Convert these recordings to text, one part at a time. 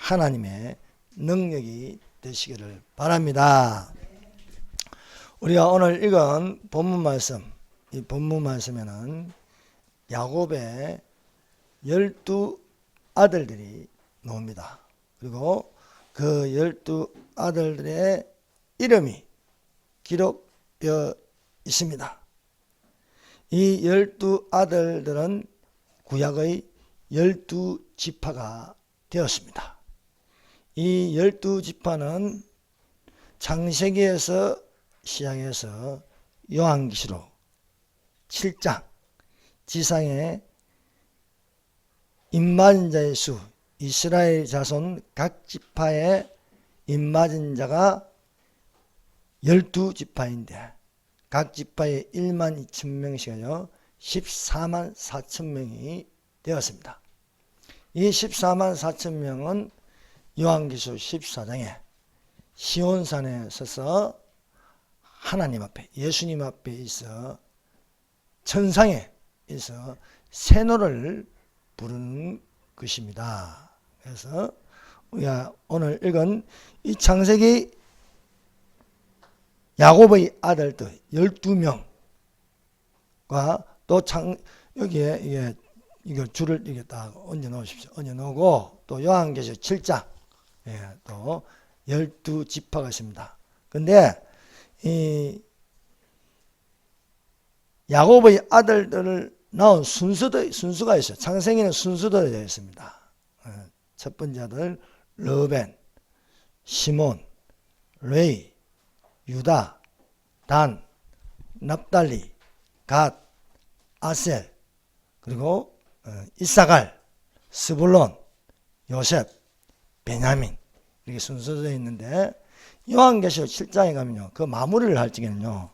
하나님의 능력이 되시기를 바랍니다. 우리가 오늘 읽은 본문 말씀, 이 본문 말씀에는 야곱의 12 아들들이 나옵니다. 그리고 그 12 아들들의 이름이 기록되어 있습니다. 이 12 아들들은 구약의 12지파가 되었습니다. 이 12지파는 창세기에서 시작해서 요한계시록 7장 지상의 입맞은 자의 수, 이스라엘 자손 각 지파에 입맞은 자가 12지파인데 각 지파에 1만 2천 명씩이요 14만 4천 명이 되었습니다. 이 14만 4천 명은 요한계시록 14장에 시온산에 서서 하나님 앞에, 예수님 앞에 있어 천상에 있어 새노를 부르는 것입니다. 그래서 우리가 오늘 읽은 이 창세기 야곱의 아들들 12명과 또 여기에 이거 줄을 이렇게 딱 얹어 놓으십시오. 얹어 놓고 또 요한계시록 7장 또 12지파가 있습니다. 근데 이 야곱의 아들들을 낳은 순수가 있어요. 창세기는 순수도 되어 있습니다. 첫 번째 아들 르벤, 시몬, 레위, 유다, 단, 납달리, 갓, 아셀, 그리고 이사갈, 스불론, 요셉, 베냐민 이렇게 순서되어 있는데 요한계시록 7장에 가면요 그 마무리를 할 적에는요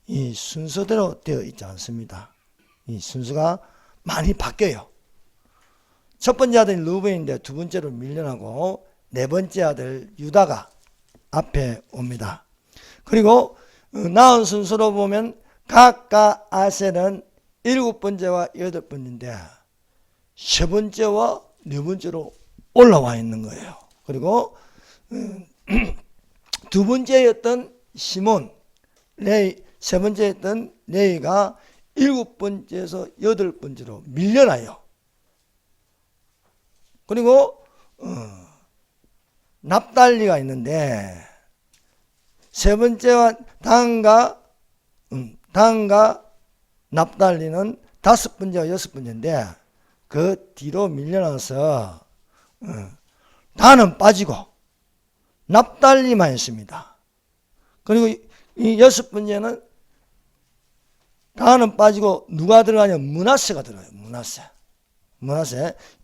이 순서대로 되어 있지 않습니다. 이 순서가 많이 바뀌어요. 첫 번째 아들이 르벤인데 두 번째로 밀려나고 네 번째 아들 유다가 앞에 옵니다. 그리고 낳은 순서로 보면 각각 아셀은 7번째와 8번째인데 세 번째와 네 번째로 올라와 있는 거예요. 그리고 두 번째였던 시몬, 레위, 세 번째였던 레위가 7번째에서 8번째로 밀려나요. 그리고 납달리가 있는데 세 번째와 단과 납달리는 5번째와 6번째인데 그 뒤로 밀려나서 단은 빠지고 납달리만 있습니다. 그리고 이 6번째는 단은 빠지고 누가 들어가냐? 므낫세가 들어가요. 므낫세.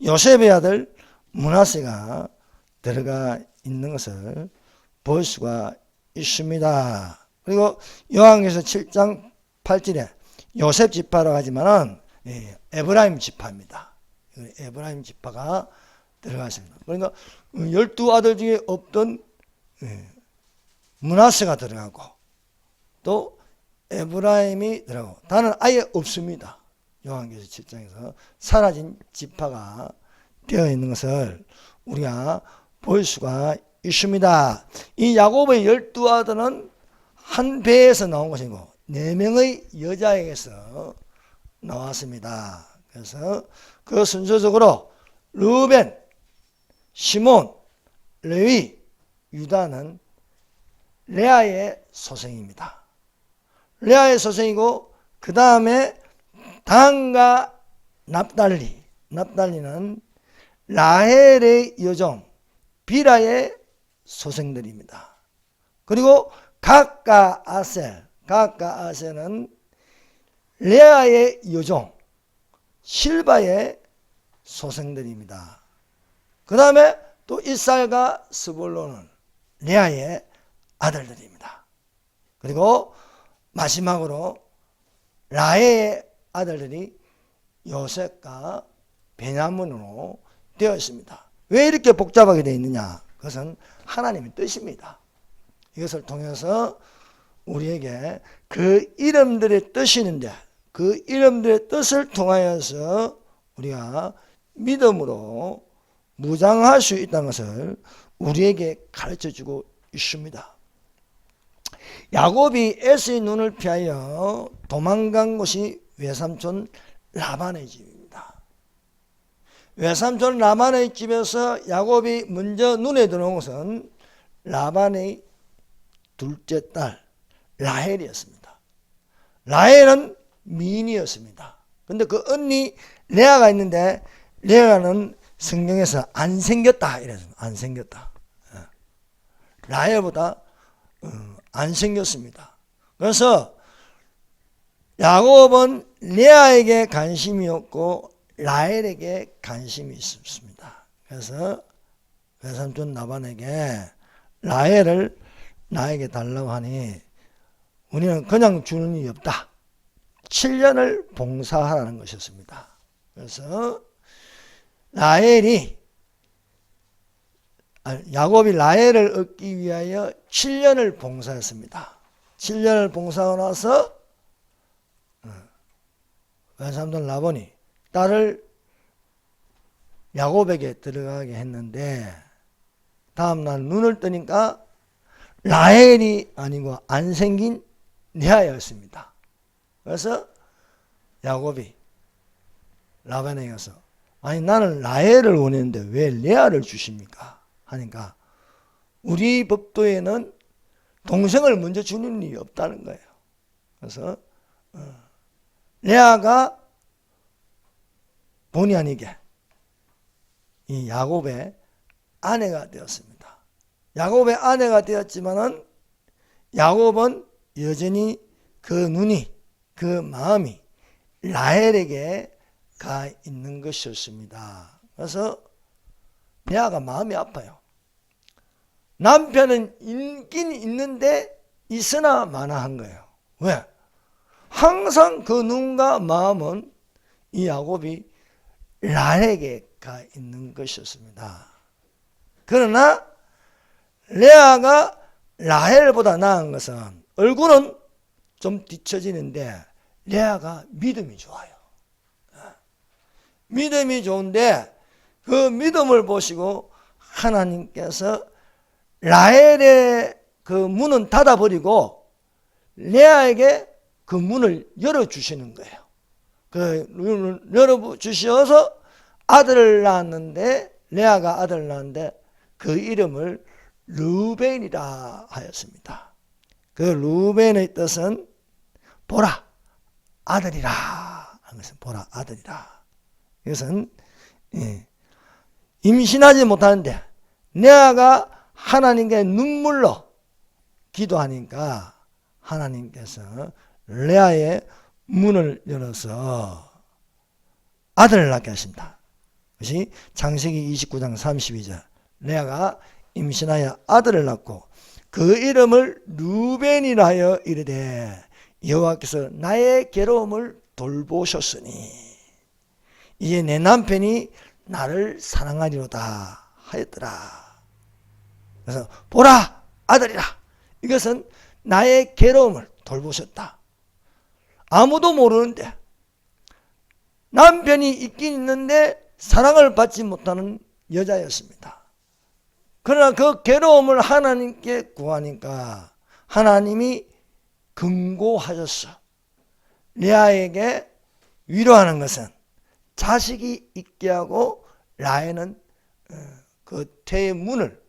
요셉의 아들 므낫세가 들어가 있는 것을 볼 수가 있습니다. 그리고 요한계시록 7장 8절에 요셉 지파라고 하지만은 에브라임 지파입니다. 에브라임 지파가 들어가 있습니다. 그러니까 12아들 중에 없던 므낫세가 들어가고 또 에브라임이 들어가고 다는 아예 없습니다. 요한계시록 7장에서 사라진 지파가 되어 있는 것을 우리가 볼 수가 있습니다. 이 야곱의 12아들은 한 배에서 나온 것이고 4명의 여자에게서 나왔습니다. 그래서 그 순서적으로 르벤, 시몬, 레위, 유다는 레아의 소생입니다. 레아의 소생이고 그 다음에 단과 납달리는 라헬의 여종 비라의 소생들입니다. 그리고 각과 아셀은 레아의 여종 실바의 소생들입니다. 그 다음에 또 이살과 스불론은 레아의 아들들입니다. 그리고 마지막으로 라헬의 아들들이 요셉과 베냐민으로 되어 있습니다. 왜 이렇게 복잡하게 되어 있느냐? 그것은 하나님의 뜻입니다. 이것을 통해서 우리에게 그 이름들의 뜻이 있는데 그 이름들의 뜻을 통하여서 우리가 믿음으로 무장할 수 있다는 것을 우리에게 가르쳐주고 있습니다. 야곱이 에서의 눈을 피하여 도망간 곳이 외삼촌 라반의 집입니다. 외삼촌 라반의 집에서 야곱이 먼저 눈에 들어온 것은 라반의 둘째 딸 라헬이었습니다. 라헬은 미인이었습니다. 근데 그 언니 레아가 있는데 레아는 성경에서 안 생겼다 이래서 안 생겼다. 라헬보다 안 생겼습니다. 그래서 야곱은 레아에게 관심이 없고 라헬에게 관심이 있었습니다. 그래서 외삼촌 라반에게 라헬을 나에게 달라고 하니 우리는 그냥 주는 일이 없다. 7년을 봉사하라는 것이었습니다. 그래서 야곱이 라헬을 얻기 위하여 7년을 봉사했습니다. 7년을 봉사하고 나서 외삼촌 라반이 딸을 야곱에게 들어가게 했는데 다음날 눈을 뜨니까 라헬이 아니고 안 생긴 레아였습니다. 그래서 야곱이 라반에게 가서 아니 나는 라헬을 원했는데 왜 레아를 주십니까? 하니까 우리 법도에는 동생을 먼저 주는 일이 없다는 거예요. 그래서 레아가 본의 아니게 이 야곱의 아내가 되었습니다. 야곱의 아내가 되었지만은 야곱은 여전히 그 눈이 그 마음이 라헬에게 가 있는 것이었습니다. 그래서 레아가 마음이 아파요. 남편은 있긴 있는데 있으나 마나한 거예요. 왜? 항상 그 눈과 마음은 이 야곱이 라헬에게 가 있는 것이었습니다. 그러나 레아가 라헬보다 나은 것은 얼굴은 좀 뒤처지는데 레아가 믿음이 좋아요. 믿음이 좋은데 그 믿음을 보시고 하나님께서 라헬의 그 문은 닫아버리고 레아에게 그 문을 열어주시는 거예요. 그 문을 열어주셔서 아들을 낳았는데 레아가 아들을 낳았는데 그 이름을 르우벤이라 하였습니다. 그 르우벤의 뜻은 보라 아들이라 하는 것은 보라 아들이라. 이것은 임신하지 못하는데 레아가 하나님께 눈물로 기도하니까 하나님께서 레아의 문을 열어서 아들을 낳게 하십니다. 그것이 창세기 29장 32절 레아가 임신하여 아들을 낳고 그 이름을 르우벤이라 하여 이르되 여호와께서 나의 괴로움을 돌보셨으니 이제 내 남편이 나를 사랑하리로다 하였더라. 그래서 보라 아들이라. 이것은 나의 괴로움을 돌보셨다. 아무도 모르는데 남편이 있긴 있는데 사랑을 받지 못하는 여자였습니다. 그러나 그 괴로움을 하나님께 구하니까 하나님이 금고하셨어. 레아에게 위로하는 것은 자식이 있게 하고 라헬은 그 태의 문을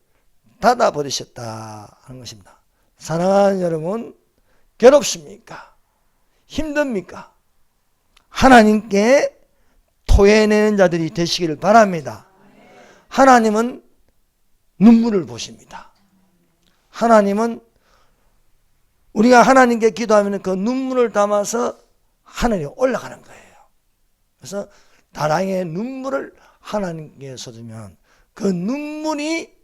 닫아버리셨다 하는 것입니다. 사랑하는 여러분, 괴롭습니까? 힘듭니까? 하나님께 토해내는 자들이 되시기를 바랍니다. 하나님은 눈물을 보십니다. 하나님은 우리가 하나님께 기도하면 그 눈물을 담아서 하늘에 올라가는 거예요. 그래서 다랑의 눈물을 하나님께 쏟으면 그 눈물이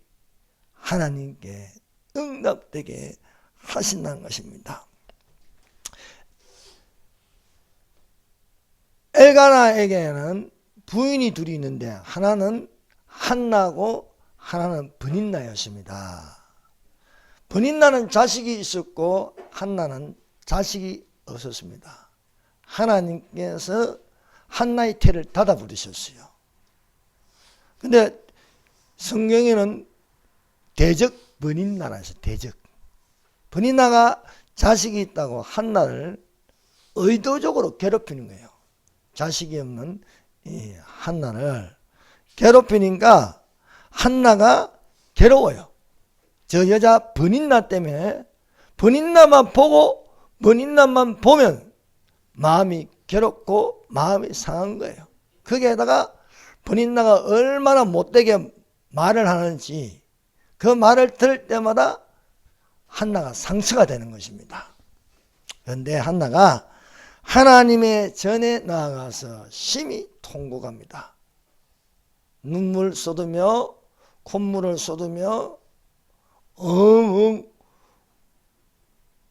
하나님께 응답되게 하신다는 것입니다. 엘가나에게는 부인이 둘이 있는데 하나는 한나고 하나는 브닌나였습니다. 브닌나는 자식이 있었고 한나는 자식이 없었습니다. 하나님께서 한나의 태를 닫아버리셨어요. 근데 성경에는 대적 버닌나라 있어요. 대적. 버닌나가 자식이 있다고 한나를 의도적으로 괴롭히는 거예요. 자식이 없는 이 한나를 괴롭히니까 한나가 괴로워요. 저 여자 버닌나 때문에 버닌나만 보고 버닌나만 보면 마음이 괴롭고 마음이 상한 거예요. 거기에다가 버닌나가 얼마나 못되게 말을 하는지 그 말을 들을 때마다 한나가 상처가 되는 것입니다. 그런데 한나가 하나님의 전에 나아가서 심히 통곡합니다. 눈물 쏟으며 콧물을 쏟으며 엉엉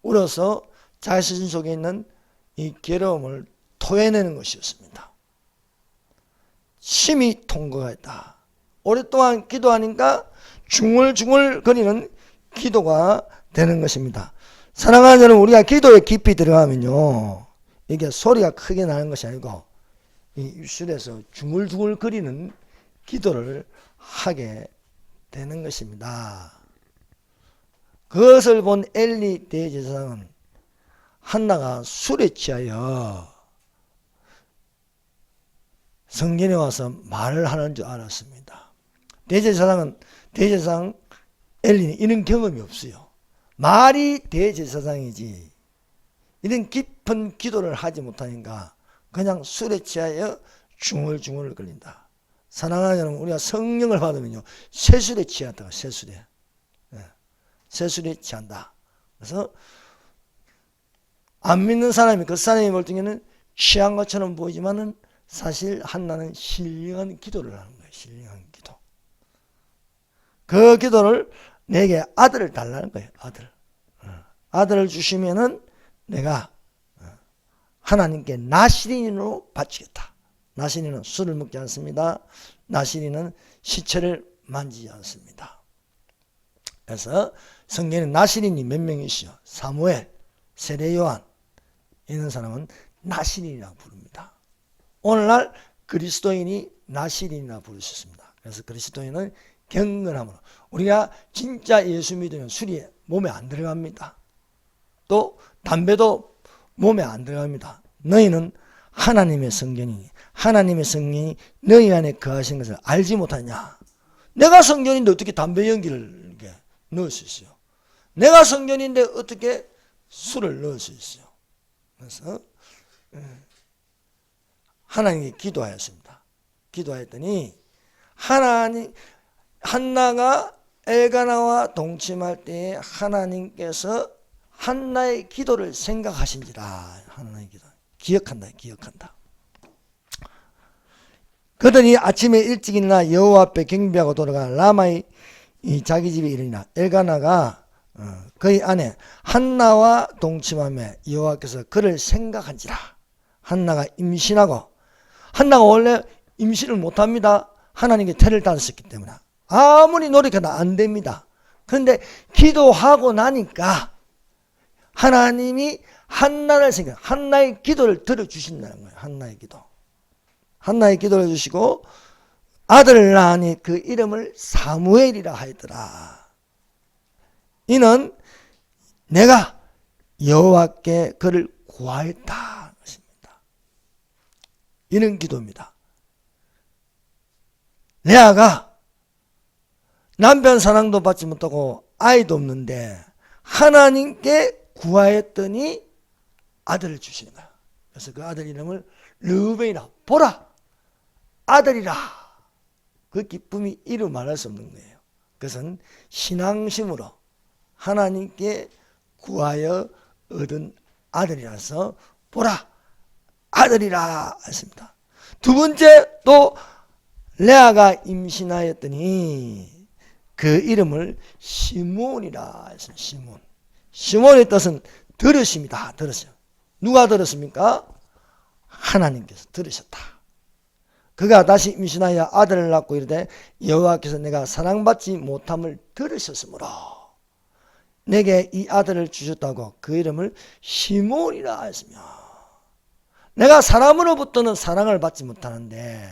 울어서 자신 속에 있는 이 괴로움을 토해내는 것이었습니다. 심히 통곡했다. 오랫동안 기도하니까 중얼중얼 거리는 기도가 되는 것입니다. 사랑하는 여러분, 우리가 기도에 깊이 들어가면요, 이게 소리가 크게 나는 것이 아니고 이 입술에서 중얼중얼 거리는 기도를 하게 되는 것입니다. 그것을 본 엘리 대제사장은 한나가 술에 취하여 성전에 와서 말을 하는 줄 알았습니다. 대제사장 엘리는 이런 경험이 없어요. 말이 대제사장이지 이런 깊은 기도를 하지 못하니까 그냥 술에 취하여 중얼중얼 거린다. 사랑하는 여러분, 우리가 성령을 받으면요, 세술에 취한다. 세술에. 세술에 취한다. 그래서 안 믿는 사람이 그 사람이 볼 때는 취한 것처럼 보이지만은 사실 한나는 신령한 기도를 하는 거예요. 신령한 기도. 그 기도를 내게 아들을 달라는 거예요. 아들. 아들을 주시면은 내가 하나님께 나시린으로 바치겠다. 나시린은 술을 먹지 않습니다. 나시린은 시체를 만지지 않습니다. 그래서 성경에 나시린이 몇 명이시요? 사무엘, 세례요한 이런 사람은 나시린이라고 부릅니다. 오늘날 그리스도인이 나시린이라고 부르셨습니다. 그래서 그리스도인은 경건함으로, 우리가 진짜 예수 믿으면 술이 몸에 안 들어갑니다. 또 담배도 몸에 안 들어갑니다. 너희는 하나님의 성전이니 하나님의 성령이 너희 안에 거하신 것을 알지 못하냐. 내가 성전인데 어떻게 담배 연기를 이렇게 넣을 수 있어요? 내가 성전인데 어떻게 술을 넣을 수 있어요? 그래서 하나님께 기도하였습니다. 기도했더니 한나가 엘가나와 동침할 때에 하나님께서 한나의 기도를 생각하신지라. 하나님의 기도 기억한다. 그러더니 아침에 일찍 일어나 여호와 앞에 경배하고 돌아가 라마의 자기 집에 이르니라. 엘가나가 그의 아내 한나와 동침하며 여호와께서 그를 생각한지라. 한나가 임신하고, 한나가 원래 임신을 못합니다. 하나님께 태를 따랐었기 때문에 아무리 노력해도 안 됩니다. 그런데 기도하고 나니까 하나님이 한나를 한나의 기도를 들어주신다는 거예요. 한나의 기도를 주시고 아들을 낳으니 그 이름을 사무엘이라 하였더라. 이는 내가 여호와께 그를 구하였다 것입니다. 이런 기도입니다. 레아가 남편 사랑도 받지 못하고 아이도 없는데 하나님께 구하였더니 아들을 주시는 거야. 그래서 그 아들 이름을 르우벤이라. 보라, 아들이라. 그 기쁨이 이루 말할 수 없는 거예요. 그것은 신앙심으로 하나님께 구하여 얻은 아들이라서 보라, 아들이라 했습니다. 두 번째 또 레아가 임신하였더니 그 이름을 시몬이라 했습니다. 시몬의 뜻은 들으십니다. 들으셔. 누가 들었습니까? 하나님께서 들으셨다. 그가 다시 임신하여 아들을 낳고 이르되 여호와께서 내가 사랑받지 못함을 들으셨으므로 내게 이 아들을 주셨다고 그 이름을 시몬이라 했으며, 내가 사람으로부터는 사랑을 받지 못하는데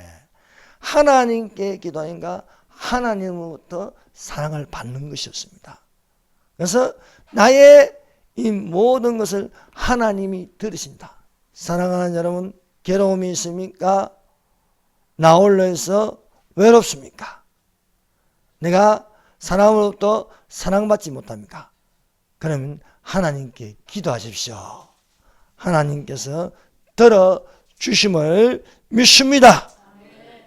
하나님께 기도하니까 하나님으로부터 사랑을 받는 것이었습니다. 그래서 나의 이 모든 것을 하나님이 들으신다. 사랑하는 여러분, 괴로움이 있습니까? 나 홀로해서 외롭습니까? 내가 사람으로부터 사랑받지 못합니까? 그러면 하나님께 기도하십시오. 하나님께서 들어주심을 믿습니다.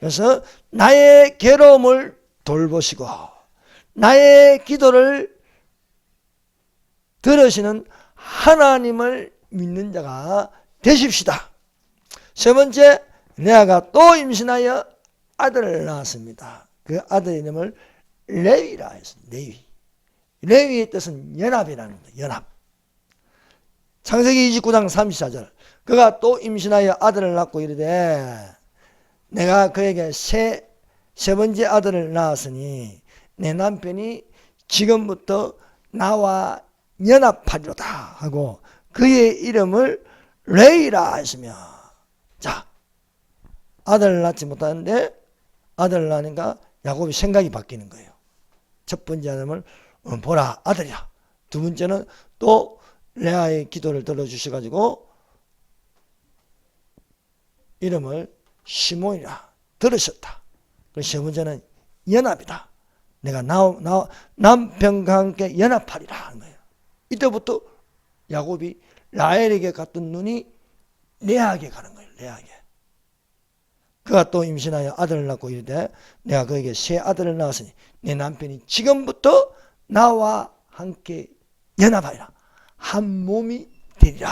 그래서 나의 괴로움을 돌보시고 나의 기도를 들으시는 하나님을 믿는 자가 되십시다. 세 번째, 레아가 또 임신하여 아들을 낳았습니다. 그 아들 이름을 레위라 했습니다. 레위의 뜻은 연합이라는 거예요. 연합. 창세기 29장 34절. 그가 또 임신하여 아들을 낳고 이르되 내가 그에게 세 번째 아들을 낳았으니 내 남편이 지금부터 나와 연합하리로다 하고 그의 이름을 레이라 했으며, 자, 아들을 낳지 못하는데 아들을 낳으니까 야곱이 생각이 바뀌는 거예요. 첫 번째 아들을 보라 아들이라. 두 번째는 또 레아의 기도를 들어주셔가지고 이름을 시몬이라 들으셨다. 그리고 세 번째는 연합이다. 내가 남편과 함께 연합하리라 하는 거예요. 이때부터 야곱이 라헬에게 갔던 눈이 레아에게 가는 거예요. 레아에게. 그가 또 임신하여 아들을 낳고 이르되 내가 그에게 새 아들을 낳았으니 내 남편이 지금부터 나와 함께 연합하리라. 한 몸이 되리라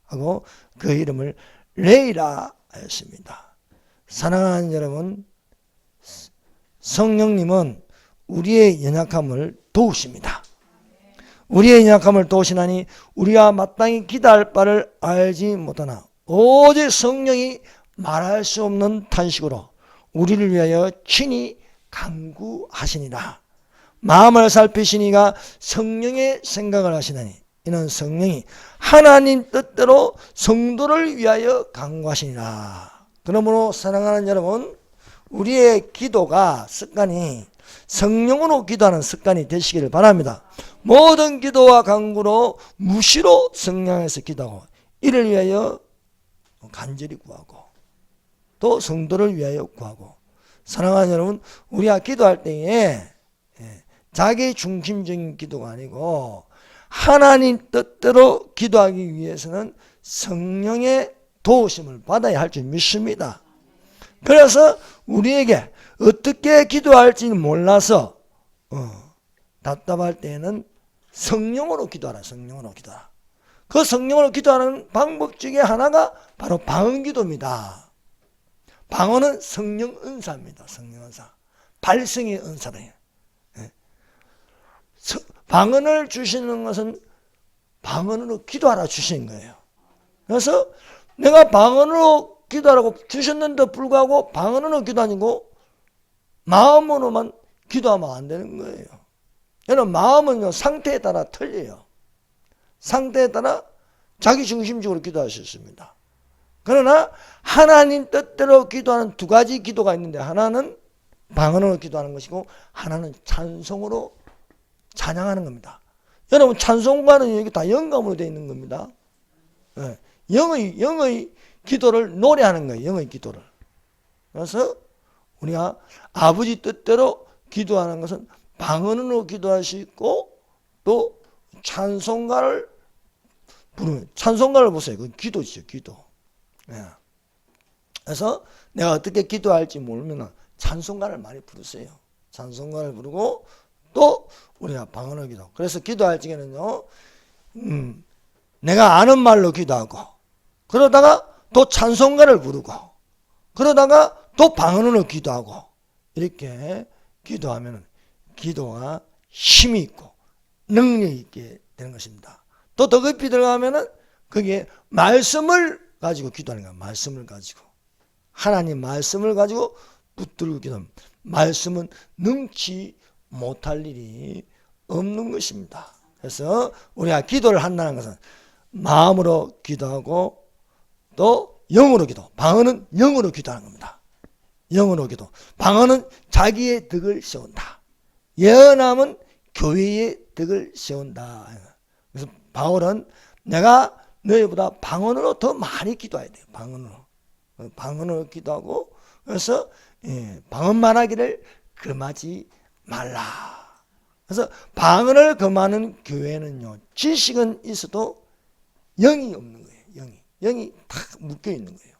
하고 그 이름을 레이라 하였습니다. 사랑하는 여러분, 성령님은 우리의 연약함을 도우십니다. 우리의 연약함을 도우시나니 우리가 마땅히 기도할 바를 알지 못하나 오직 성령이 말할 수 없는 탄식으로 우리를 위하여 친히 간구하시니라. 마음을 살피시니가 성령의 생각을 하시나니 이는 성령이 하나님 뜻대로 성도를 위하여 간구하시니라. 그러므로 사랑하는 여러분, 우리의 기도가 습관이 성령으로 기도하는 습관이 되시기를 바랍니다. 모든 기도와 간구로 무시로 성령에서 기도하고 이를 위하여 간절히 구하고 또 성도를 위하여 구하고. 사랑하는 여러분, 우리가 기도할 때에 자기 중심적인 기도가 아니고 하나님 뜻대로 기도하기 위해서는 성령의 도우심을 받아야 할 줄 믿습니다. 그래서 우리에게 어떻게 기도할지는 몰라서 답답할 때에는 성령으로 기도하라. 성령으로 기도하라. 그 성령으로 기도하는 방법 중에 하나가 바로 방언기도입니다. 방언은 성령 은사입니다. 성령 은사. 발성의 은사래요. 방언을 주시는 것은 방언으로 기도하라 주신 거예요. 그래서 내가 방언으로 기도하라고 주셨는데 불구하고 방언으로 기도하고 마음으로만 기도하면 안 되는 거예요. 여러분, 마음은 상태에 따라 틀려요. 상태에 따라 자기 중심적으로 기도할 수 있습니다. 그러나 하나님 뜻대로 기도하는 두 가지 기도가 있는데 하나는 방언으로 기도하는 것이고 하나는 찬송으로 찬양하는 겁니다. 여러분, 찬송가는 여기 다 영감으로 되어 있는 겁니다. 영의 기도를 노래하는 거예요. 영의 기도를. 그래서 우리가 아버지 뜻대로 기도하는 것은 방언으로 기도할 수 있고 또 찬송가를 부르면, 찬송가를 보세요. 그건 기도죠. 기도. 그래서 내가 어떻게 기도할지 모르면 찬송가를 많이 부르세요. 찬송가를 부르고 또 우리가 방언을 기도. 그래서 기도할 적에는요, 내가 아는 말로 기도하고 그러다가 또 찬송가를 부르고 그러다가 또 방언으로 기도하고 이렇게 기도하면 기도가 힘이 있고 능력이 있게 되는 것입니다. 또 더 깊이 들어가면은 그게 말씀을 가지고 기도하는 거야. 말씀을 가지고 하나님 말씀을 가지고 붙들고 기도하면 말씀은 능치 못할 일이 없는 것입니다. 그래서 우리가 기도를 한다는 것은 마음으로 기도하고 또 영으로 기도, 방언은 영으로 기도하는 겁니다. 영으로 기도. 방언은 자기의 덕을 세운다. 예언함은 교회의 덕을 세운다. 그래서 바울은 내가 너희보다 방언으로 더 많이 기도해야 돼요. 방언으로 기도하고, 그래서 방언만 하기를 금하지 말라. 그래서 방언을 금하는 교회는요, 지식은 있어도 영이 없는 거예요. 영이 탁 묶여 있는 거예요.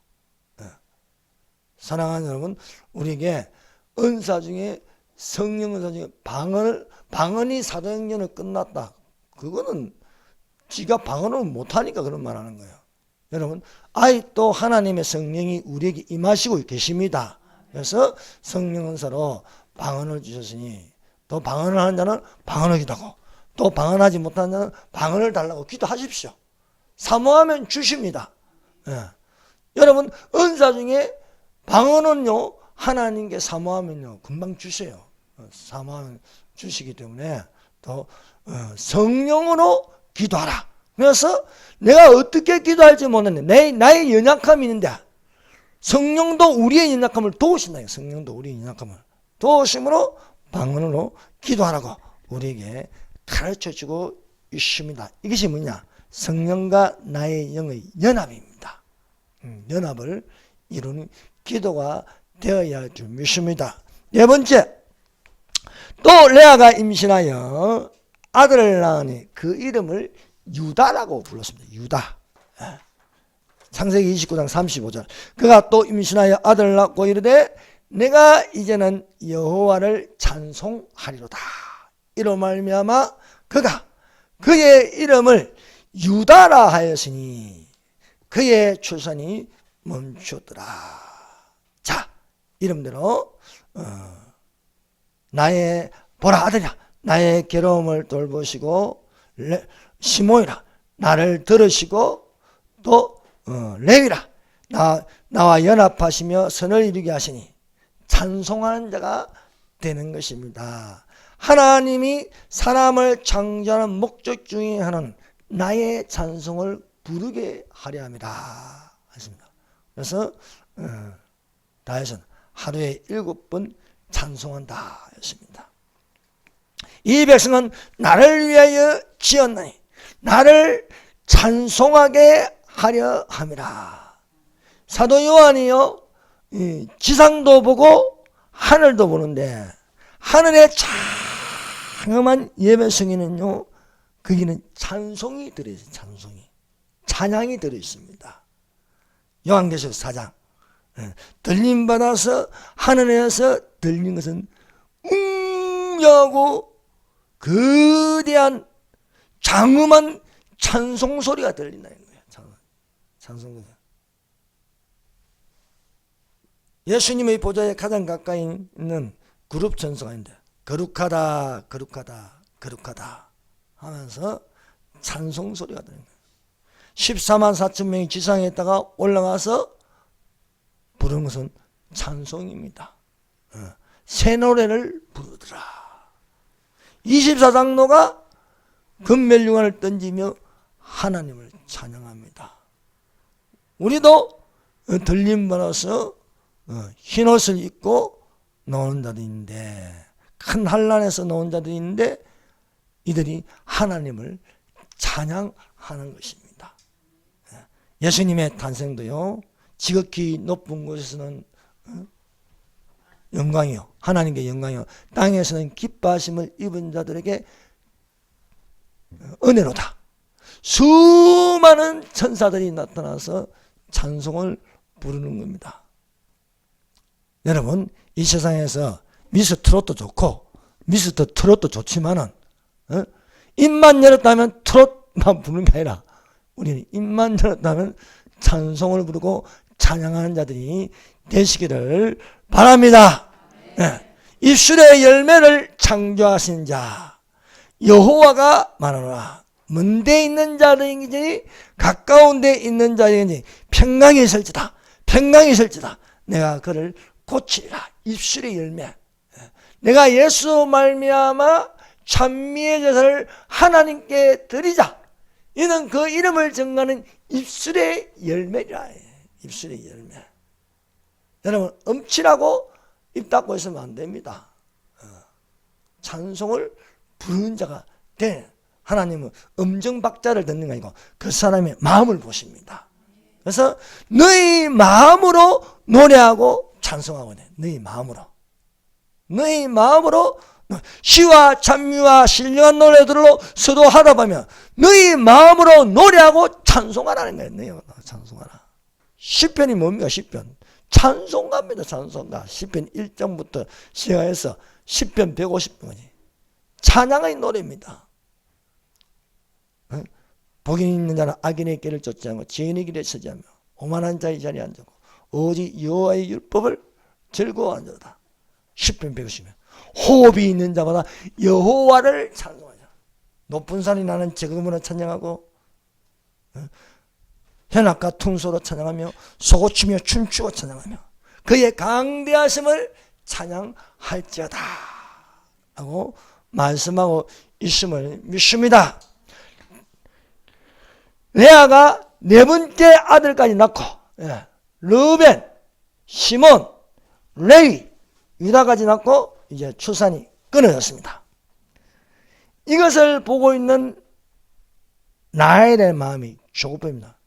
사랑하는 여러분, 우리에게 은사 중에, 성령 은사 중에 방언이 사도행전을 끝났다. 그거는 지가 방언을 못하니까 그런 말 하는 거예요. 여러분, 또 하나님의 성령이 우리에게 임하시고 계십니다. 그래서 성령 은사로 방언을 주셨으니, 또 방언을 하는 자는 방언을 기도하고, 또 방언하지 못하는 자는 방언을 달라고 기도하십시오. 사모하면 주십니다. 여러분, 은사 중에 방언은요, 하나님께 사모하면요, 금방 주세요. 사모하면 주시기 때문에 또 성령으로 기도하라. 그래서 내가 어떻게 기도할지 모르는데 나의 연약함이 있는데 성령도 우리의 연약함을 도우신다. 성령도 우리의 연약함을 도우심으로 방언으로 기도하라고 우리에게 가르쳐주고 있습니다. 이것이 뭐냐? 성령과 나의 영의 연합입니다. 연합을 이루는 기도가 되어야 할 줄 믿습니다. 네 번째, 또 레아가 임신하여 아들을 낳으니 그 이름을 유다라고 불렀습니다. 유다. 창세기 29장 35절. 그가 또 임신하여 아들을 낳고 이르되 내가 이제는 여호와를 찬송하리로다. 이로 말미암아 그가 그의 이름을 유다라 하였으니 그의 출산이 멈추었더라. 자, 이름대로 나의 보라 아들이야, 나의 괴로움을 돌보시고 시몬이라, 나를 들으시고 또 레위라, 나와 연합하시며 선을 이루게 하시니 찬송하는 자가 되는 것입니다. 하나님이 사람을 창조하는 목적 중에 하나는 나의 찬송을 부르게 하려 함이라 하십니다. 그래서 다윗은 하루에 7번 찬송한다 했습니다. 이 백성은 나를 위하여 지었나니 나를 찬송하게 하려 함이라. 사도 요한이요, 지상도 보고 하늘도 보는데 하늘의 장엄한 예배성에는요, 거기는 찬송이 들어있어요. 찬양이 들어있습니다. 요한계시록 4장. 들림받아서 하늘에서 들린 것은 웅하고 거대한 장엄한 찬송 소리가 들린다는 거예요. 찬송 소리. 예수님의 보좌에 가장 가까이 있는 그룹 천사가 있는데 거룩하다 거룩하다 거룩하다 하면서 찬송 소리가 들리는 거예요. 14만 4천 명이 지상에 있다가 올라가서 부르는 것은 찬송입니다. 새 노래를 부르더라. 24장로가 금멜융안을 던지며 하나님을 찬양합니다. 우리도 들림받아서 흰옷을 입고 나오는 자도 있는데, 큰 환난에서 나온 자도 있는데 이들이 하나님을 찬양하는 것입니다. 예수님의 탄생도요, 지극히 높은 곳에서는 영광이요, 하나님께 영광이요, 땅에서는 기뻐하심을 입은 자들에게 은혜로다. 수많은 천사들이 나타나서 찬송을 부르는 겁니다. 여러분, 이 세상에서 미스 트롯도 좋고 미스터 트롯도 좋지만은 입만 열었다면 트롯만 부르는 게 아니라 우리는 입만 열었다면 찬송을 부르고 찬양하는 자들이 되시기를 바랍니다. 네. 입술의 열매를 창조하신 자 여호와가 말하노라. 먼데 있는 자들인지 가까운 데 있는 자들인지 평강이 있을지다. 평강이 있을지다. 내가 그를 고치리라. 입술의 열매. 내가 예수 말미암아 찬미의 제사를 하나님께 드리자. 이는 그 이름을 증거하는 입술의 열매라. 입술의 열매. 여러분 음치라고 입 닫고 있으면 안 됩니다. 찬송을 부르는 자가 돼. 하나님은 음정박자를 듣는 게 아니고 그 사람의 마음을 보십니다. 그래서 너희 마음으로 노래하고 찬송하고 돼. 너희 마음으로. 너희 마음으로 시와 찬미와 신령한 노래들로 서도하다 보면 너희 마음으로 노래하고 찬송하라는 거예요. 너희 마음으로 찬송하라. 시편이 뭡니까? 시편. 찬송가입니다. 찬송가. 시편 1장부터 시작해서 시편 150편이 찬양의 노래입니다. 복이 있는 자는 악인의 길을 쫓지 않고 지은의 길에 서지 않으며 오만한 자의 자리에 앉고 오직 여호와의 율법을 즐거워하는 자다. 시편 150편. 호흡이 있는 자마다 여호와를 찬송하자. 높은 산이 나는 제금으로 찬양하고 현악과 퉁소로 찬양하며 소고치며 춤추고 찬양하며 그의 강대하심을 찬양할지어다 하고 말씀하고 있음을 믿습니다. 레아가 네 번째 아들까지 낳고 르벤, 시몬, 레위, 유다까지 낳고 이제 출산이 끊어졌습니다. 이것을 보고 있는 라헬의 마음이 조급합니다.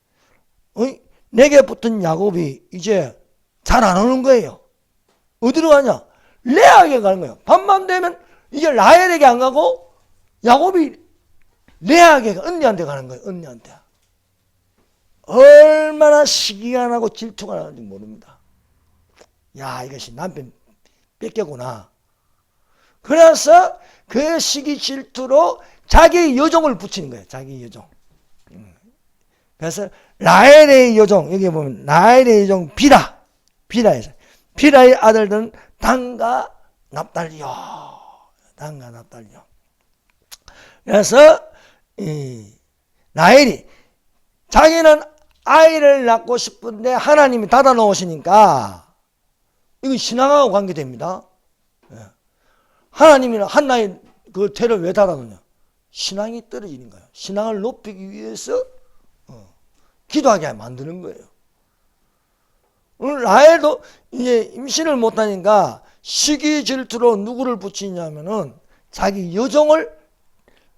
내게 붙은 야곱이 이제 잘 안 오는 거예요. 어디로 가냐? 레아에게 가는 거예요. 밤만 되면 이제 라헬에게 안 가고 야곱이 레아에게 언니한테 가는 거예요. 언니한테. 얼마나 시기가 나고 질투가 나는지 모릅니다. 야, 이것이 남편 뺏겼구나. 그래서 그 시기 질투로 자기 여종을 붙이는 거예요. 자기 여종. 그래서 라헬의 여종, 여기 보면 라헬의 여종 비라에서 비라의 아들들은 단과 납달리요. 단과 납달리요. 그래서 라헬이 자기는 아이를 낳고 싶은데 하나님이 닫아 놓으시니까 이거 신앙하고 관계됩니다. 하나님이는 한나의 그 태를 왜 닫아 놓냐? 신앙이 떨어지는 거예요. 신앙을 높이기 위해서 기도하게 만드는 거예요. 오늘 라헬도 이제 임신을 못하니까 시기 질투로 누구를 붙이냐면은 자기 여종을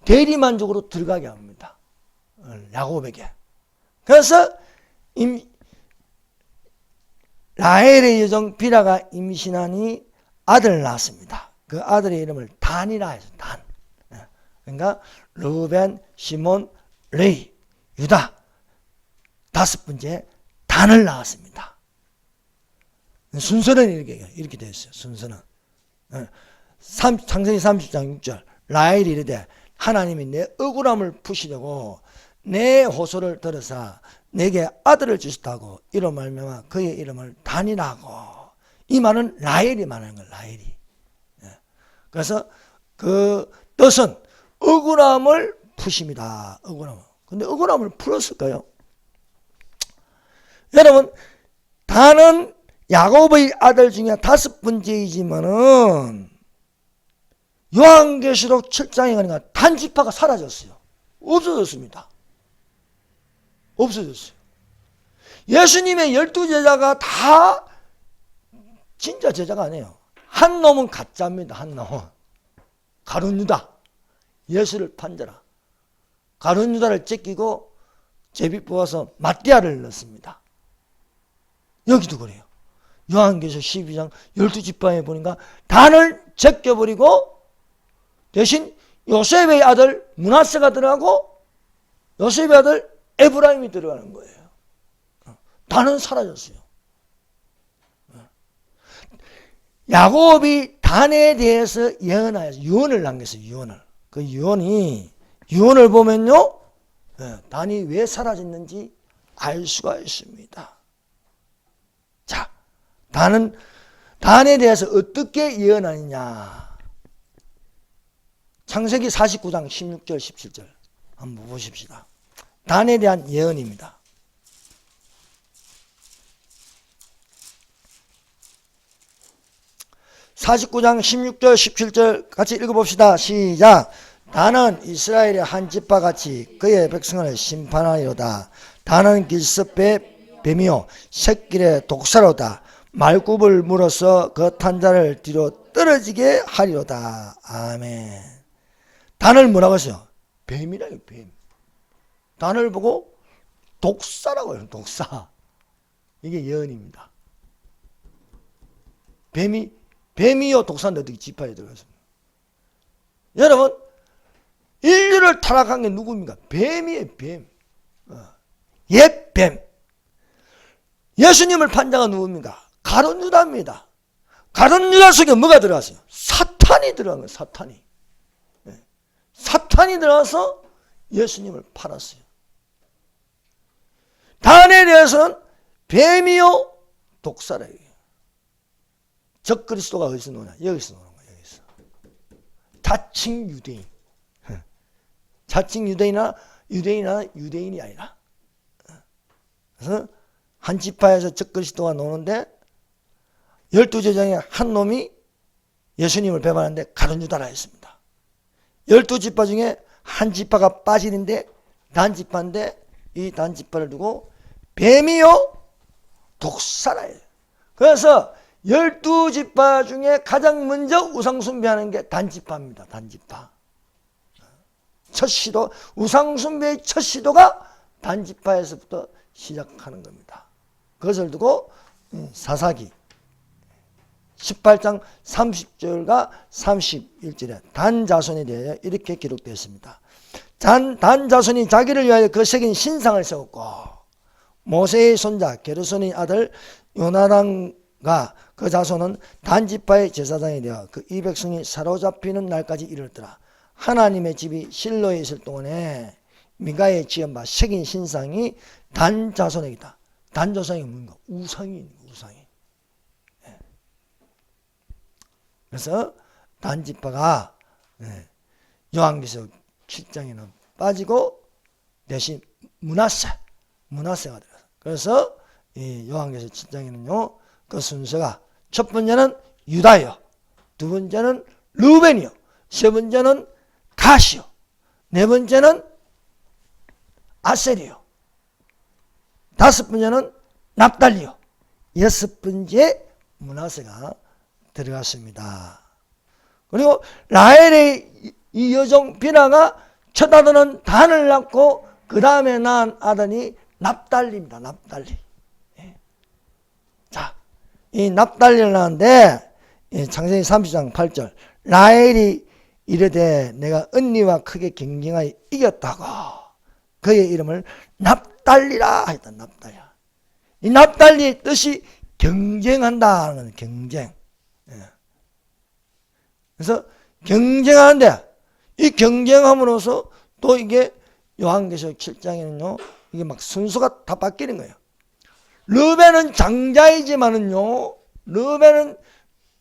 대리만족으로 들어가게 합니다. 야곱에게. 그래서 라헬의 여종 비라가 임신하니 아들을 낳았습니다. 그 아들의 이름을 단이라 해서 단. 그러니까 르벤, 시몬, 레위, 유다 다섯 번째 단을 낳았습니다. 순서는 이렇게 되어 있어요. 순서는 창세기 30장 6절 라헬이 이르되 하나님이 내 억울함을 푸시려고 내 호소를 들어서 내게 아들을 주셨다고 이로 말미암아 그의 이름을 단이라 하고 이 말은 라헬이 말하는 거예요. 라헬이. 그래서 그 뜻은 억울함을 푸십니다. 억울함을. 근데 억울함을 풀었을까요? 여러분 단은 야곱의 아들 중에 다섯 번째이지만은 요한계시록 7장에 가니까 단지파가 사라졌어요. 없어졌습니다. 없어졌어요. 예수님의 12제자가 다 진짜 제자가 아니에요. 한 놈은 가짜입니다. 한 놈은 가룟 유다, 예수를 판자라. 가룟 유다를 찢기고 제비 뽑아서 마띠아를 넣습니다. 여기도 그래요. 요한계시록 12장 12지파에 보니까 단을 제껴버리고 대신 요셉의 아들 므낫세가 들어가고 요셉의 아들 에브라임이 들어가는 거예요. 단은 사라졌어요. 야곱이 단에 대해서 예언하여서 유언을 남겼어요. 유언을. 그 유언을 보면요, 단이 왜 사라졌는지 알 수가 있습니다. 자, 단에 대해서 어떻게 예언하느냐? 창세기 49장 16절 17절 한번 보십시다. 단에 대한 예언입니다. (49장) 16절 17절 같이 읽어봅시다. 시작. 단은 이스라엘의 한 집과 같이 그의 백성을 심판하리로다. 단은 길섭의 뱀이요 새길의 독사로다. 말굽을 물어서 그 탄자를 뒤로 떨어지게 하리로다. 아멘. 단을 뭐라고 했어요? 뱀이라요, 뱀. 단을 보고 독사라고 해요, 독사. 이게 예언입니다. 뱀이요 독사인데 어떻게 지파에 들어갔습니까? 여러분, 인류를 타락한 게 누굽니까? 뱀이에요, 뱀. 옛 뱀. 예수님을 판자가 누굽니까? 가룟 유다입니다. 가룟 유다 속에 뭐가 들어갔어요? 사탄이 들어간 거예요, 사탄이. 사탄이 들어가서 예수님을 팔았어요. 단에 대해서는 뱀이요 독사라. 적그리스도가 어디서 노냐? 여기서 노는 거예요. 여기서. 자칭 유대인. 자칭 유대인이 아니라. 그래서 한 지파에서 적그리스도가 노는데 12제장의 한 놈이 예수님을 배반하는데 가룟 유다라 했습니다. 12지파 중에 한 지파가 빠지는데 단지파인데 이 단지파를 두고 뱀이요 독사라 해요. 그래서 12지파 중에 가장 먼저 우상숭배하는 게 단지파입니다. 단지파. 첫 시도, 우상숭배의 첫 시도가 단지파에서부터 시작하는 겁니다. 그것을 두고 사사기 18장 30절과 31절에 단 자손에 대하여 이렇게 기록되어 있습니다. 단 자손이 자기를 위하여 그 새긴 신상을 세웠고 모세의 손자 게르손의 아들 요나단과 그 자손은 단지파의 제사장이 되어 그 이 백성이 사로잡히는 날까지 이르더라. 하나님의 집이 실로에 있을 동안에 미가의 지은 바 새긴 신상이 단 자손에게다. 단 자손이 뭔가? 우상이. 그래서 단지파가 요한계시록 7장에는 빠지고 대신 므낫세가 들어요. 그래서 이 요한계시록 7장에는요 그 순서가 첫 번째는 유다요, 두 번째는 르우벤이요, 세 번째는 가시요, 네 번째는 아셀이요, 다섯 번째는 납달리요, 여섯 번째 므낫세가 들어갔습니다. 그리고 라헬의 이 여종 비나가 첫 아들은 단을 낳고 그 다음에 낳은 아들이 납달리입니다. 납달리. 자, 이 납달리를 낳았는데 창세기 30장 8절 라헬이 이르되 내가 언니와 크게 경쟁하여 이겼다고 그의 이름을 납달리라 했다. 납달리라. 이 납달리의 뜻이 경쟁한다는 경쟁. 그래서 경쟁하는데 이 경쟁함으로써 또 이게 요한계시록 7장에는요 이게 막 순서가 다 바뀌는 거예요. 르우벤은 장자이지만은요, 르우벤은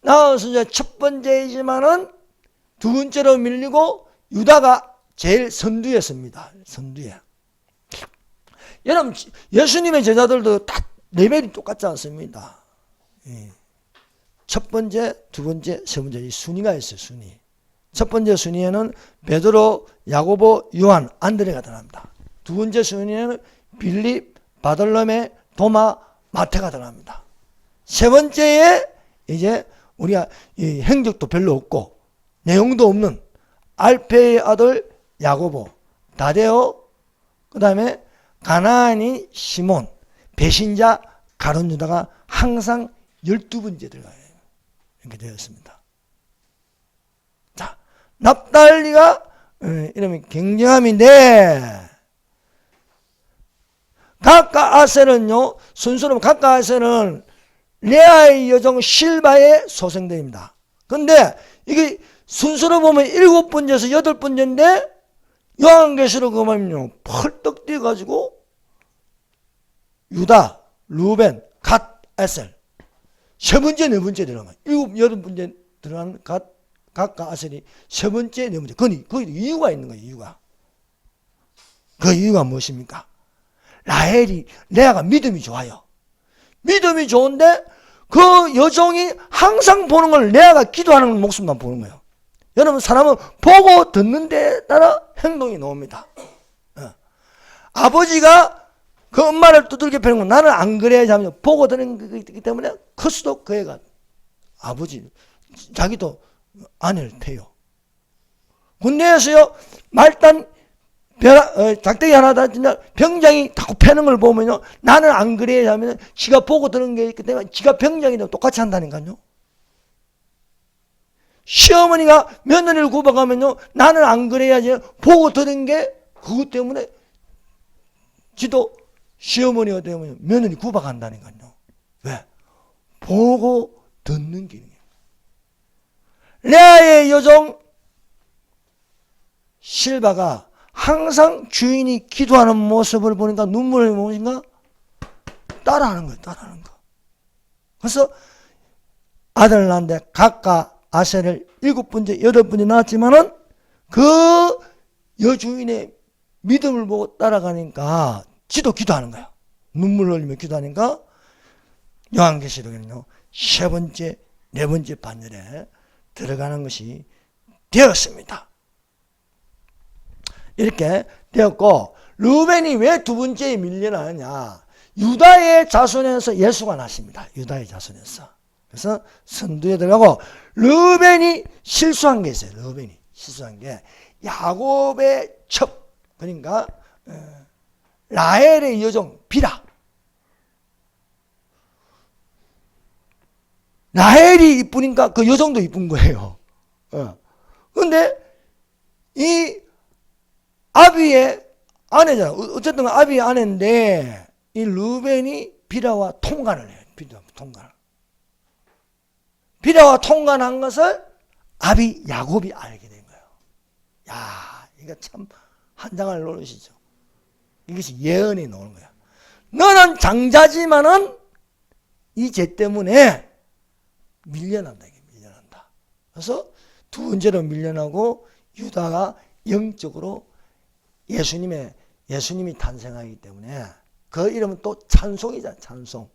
낳아서 이제 첫 번째이지만은 두 번째로 밀리고 유다가 제일 선두였습니다. 선두에. 여러분 예수님의 제자들도 다 레벨이 똑같지 않습니다. 첫 번째, 두 번째, 세 번째 이 순위가 있어요. 순위. 첫 번째 순위에는 베드로, 야고보, 요한, 안드레가 들어갑니다. 두 번째 순위에는 빌립, 바돌로메, 도마, 마태가 들어갑니다. 세 번째에 이제 우리가 이 행적도 별로 없고 내용도 없는 알페의 아들 야고보, 다데오, 그 다음에 가나안인 시몬, 배신자 가룟 유다가 항상 12번째 들어가요. 이렇게 되었습니다. 자, 납달리가 이러면 경쟁함인데 각각 아셀은요, 순서로 각각 아셀은 레아의 여종 실바의 소생들입니다. 근데 이게 순서로 보면 7번째에서 8번째인데 요한계시록 보면요 펄떡 뛰어가지고 유다, 루벤, 갓, 아셀 세 번째, 네 번째 들어가요. 7, 8번째 들어가는 각각 아셀이 세 번째, 네 번째. 거기 이유가 있는 거예요. 이유가. 그 이유가 무엇입니까? 레아가 믿음이 좋아요. 믿음이 좋은데 그 여종이 항상 보는 걸 레아가 기도하는 모습만 보는 거예요. 여러분 사람은 보고 듣는 데 따라 행동이 나옵니다. 아버지가 그 엄마를 두들겨 패는 건 나는 안 그래야지 하면서 보고 드는 거기 때문에 커서도 그 애가 아버지, 자기도 아내를 태요. 군대에서요, 말단, 작대기 하나 다진다 병장이 자꾸 패는 걸 보면요, 나는 안 그래야지 하면 지가 보고 드는 게 있기 때문에 지가 병장이랑 똑같이 한다니까요. 시어머니가 며느리를 구박하면요, 나는 안 그래야지 보고 드는 게 그것 때문에 지도 시어머니가 되면 며느리 구박한다니까요. 왜? 보고 듣는 기능이에요. 레아의 여종 실바가 항상 주인이 기도하는 모습을 보니까 눈물을 보니까 따라하는 거예요. 따라하는 거. 그래서 아들을 낳는데 각각 아셀을 7번째, 8번째 낳았지만은 그 여주인의 믿음을 보고 따라가니까 지도 기도하는 거야. 눈물 흘리며 기도하니까 요한계시록에는요, 3번째, 4번째 반열에 들어가는 것이 되었습니다. 이렇게 되었고, 루벤이 왜 2번째에 밀려나느냐? 유다의 자손에서 예수가 나십니다. 유다의 자손에서. 그래서 선두에 들어가고, 루벤이 실수한 게 있어요. 루벤이 실수한 게 야곱의 첩, 그러니까 라헬의 여종 비라. 라헬이 이쁘니까 그 여종도 이쁜 거예요. 그런데 이 아비의 아내잖아. 어쨌든 아비의 아내인데 이 루벤이 비라와 통관을 해요. 비라와 통관한 것을 아비 야곱이 알게 된 거예요. 야, 이거 참 한장을 놓으시죠. 이것이 예언이 나오는 거야. 너는 장자지만은 이 죄 때문에 밀려난다. 밀려난다. 그래서 2번째로 밀려나고 유다가 영적으로 예수님이 탄생하기 때문에 그 이름은 또 찬송이잖아. 찬송.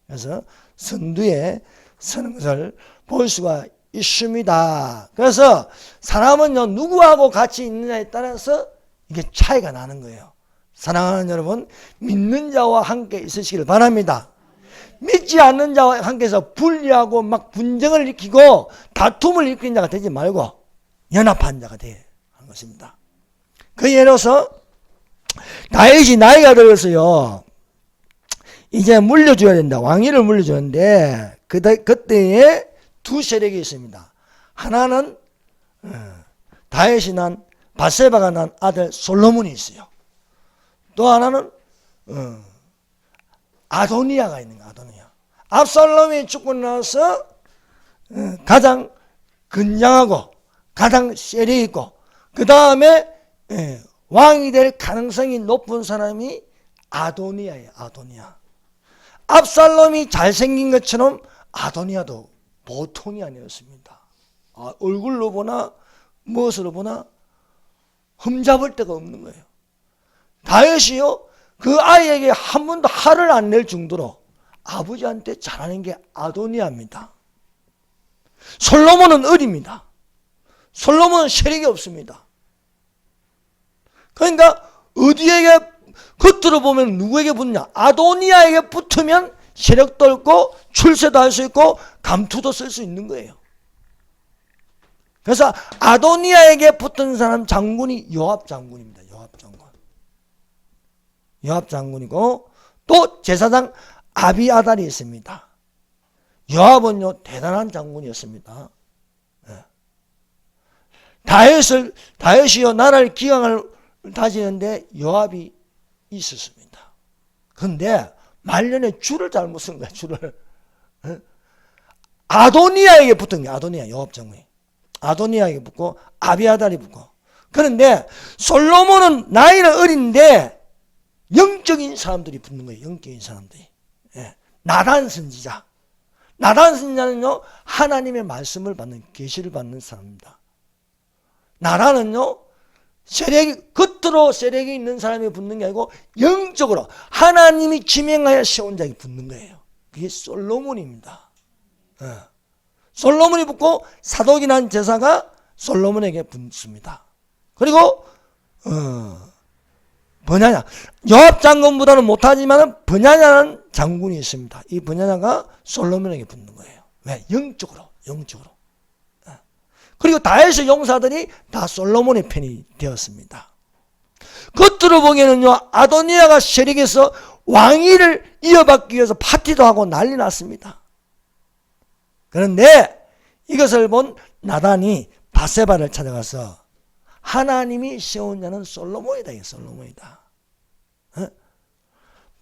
그래서 선두에 서는 것을 볼 수가 있습니다. 그래서 사람은요, 누구하고 같이 있느냐에 따라서 이게 차이가 나는 거예요. 사랑하는 여러분, 믿는 자와 함께 있으시기를 바랍니다. 믿지 않는 자와 함께해서 분리하고 막 분쟁을 일으키고 다툼을 일으키는 자가 되지 말고 연합한 자가 되는 것입니다. 그 예로서 다윗이 나이가 들어서요, 이제 물려줘야 된다. 왕위를 물려주는데 그때에 2 세력이 있습니다. 하나는 다윗이 난 바세바가 난 아들 솔로몬이 있어요. 또 하나는 아도니아가 있는 거야. 아도니아. 압살롬이 죽고 나서 가장 건장하고 가장 세력 있고 그 다음에 왕이 될 가능성이 높은 사람이 아도니아예요. 아도니아. 압살롬이 잘생긴 것처럼 아도니아도 보통이 아니었습니다. 얼굴로 보나 무엇으로 보나 흠잡을 데가 없는 거예요. 다윗이요, 그 아이에게 한 번도 화를 안 낼 정도로 아버지한테 잘하는 게 아도니아입니다. 솔로몬은 어립니다. 솔로몬은 세력이 없습니다. 그러니까 어디에게 겉으로 보면 누구에게 붙냐? 아도니아에게 붙으면 세력도 있고 출세도 할 수 있고 감투도 쓸 수 있는 거예요. 그래서 아도니아에게 붙은 사람 장군이 요압 장군입니다. 요압 장군. 요압 장군이고 또 제사장 아비아달이 있습니다. 요압은요, 대단한 장군이었습니다. 다윗이요, 나라를 기강을 다지는데 요압이 있었습니다. 그런데 말년에 줄을 잘못 쓴 거야. 줄을 아도니아에게 붙은 거야. 아도니아 요압 장군이 아도니아에게 붙고 아비아달이 붙고. 그런데 솔로몬은 나이는 어린데 영적인 사람들이 붙는 거예요. 영적인 사람들이. 나단 선지자. 나단 선지자는요, 하나님의 말씀을 받는, 계시를 받는 사람입니다. 나단은요, 세력이, 겉으로 세력이 있는 사람이 붙는 게 아니고 영적으로 하나님이 지명하여 세운 자에게 붙는 거예요. 그게 솔로몬입니다. 솔로몬이 붙고 사독이 난 제사가 솔로몬에게 붙습니다. 그리고 버냐냐. 요압 장군보다는 못하지만 버냐냐는 장군이 있습니다. 이 버냐냐가 솔로몬에게 붙는 거예요. 왜? 영적으로. 그리고 다윗의 용사들이 다 솔로몬의 편이 되었습니다. 겉으로 보기에는요, 아도니아가 세력에서 왕위를 이어받기 위해서 파티도 하고 난리 났습니다. 그런데 이것을 본 나단이 바세바를 찾아가서 하나님이 세운 자는 솔로몬이다. 솔로몬이다.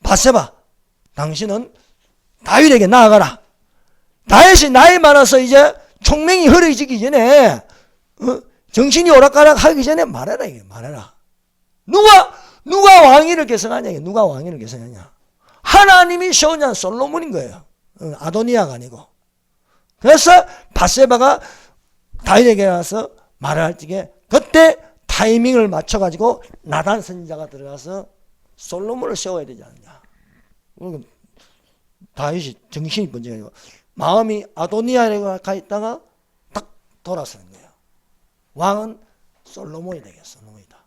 바세바, 당신은 다윗에게 나아가라. 다윗이 나이 많아서 이제 총명이 흐려지기 전에 정신이 오락가락 하기 전에 말해라. 이게 말해라. 누가 왕위를 계승하냐. 이게 누가 왕위를 계승하냐. 하나님이 세운 자는 솔로몬인 거예요. 아도니아가 아니고. 그래서 바세바가 다윗에게 가서 말을 할 적에 그때 타이밍을 맞춰가지고 나단 선지자가 들어가서 솔로몬을 세워야 되지 않느냐. 다윗이 정신이 번쩍해가지고 마음이 아도니아에 가 있다가 딱 돌아서는 거예요. 왕은 솔로몬이 되겠어. 솔로몬이다.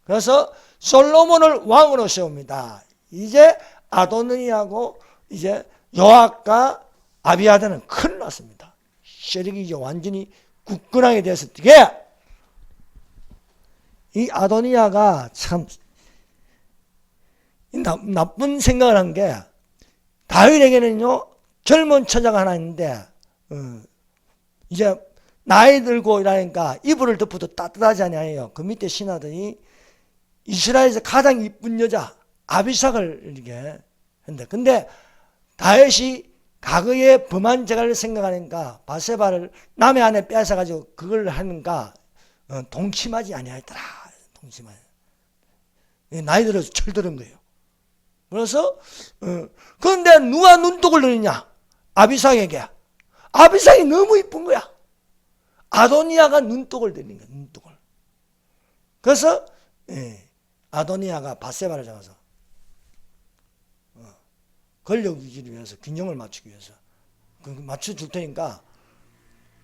그래서 솔로몬을 왕으로 세웁니다. 이제 아도니아하고 이제 요압과 아비아다는 큰일 났습니다. 세력이 이제 완전히 굳건하게 됐을 때 이 아도니아가 참 나쁜 생각을 한 게 다윗에게는요 젊은 처자가 하나 있는데 이제 나이 들고 이러니까 이불을 덮어도 따뜻하지 않아요. 그 밑에 신하들이 이스라엘에서 가장 이쁜 여자 아비삭을 이렇게 했는데 근데 다윗이 과거에 범한 죄를 생각하니까 바세바를 남의 아내 빼앗아가지고 그걸 하는가 동침하지 아니하였더라. 동침하여 나이 들어서 철들은 거예요. 그래서 그런데 누가 눈독을 들이냐? 아비삭에게. 아비삭이 너무 이쁜 거야. 아도니아가 눈독을 들인 거야. 눈독을. 그래서 아도니아가 바세바를 잡아서 권력 유지를 위해서 균형을 맞추기 위해서 맞춰줄 테니까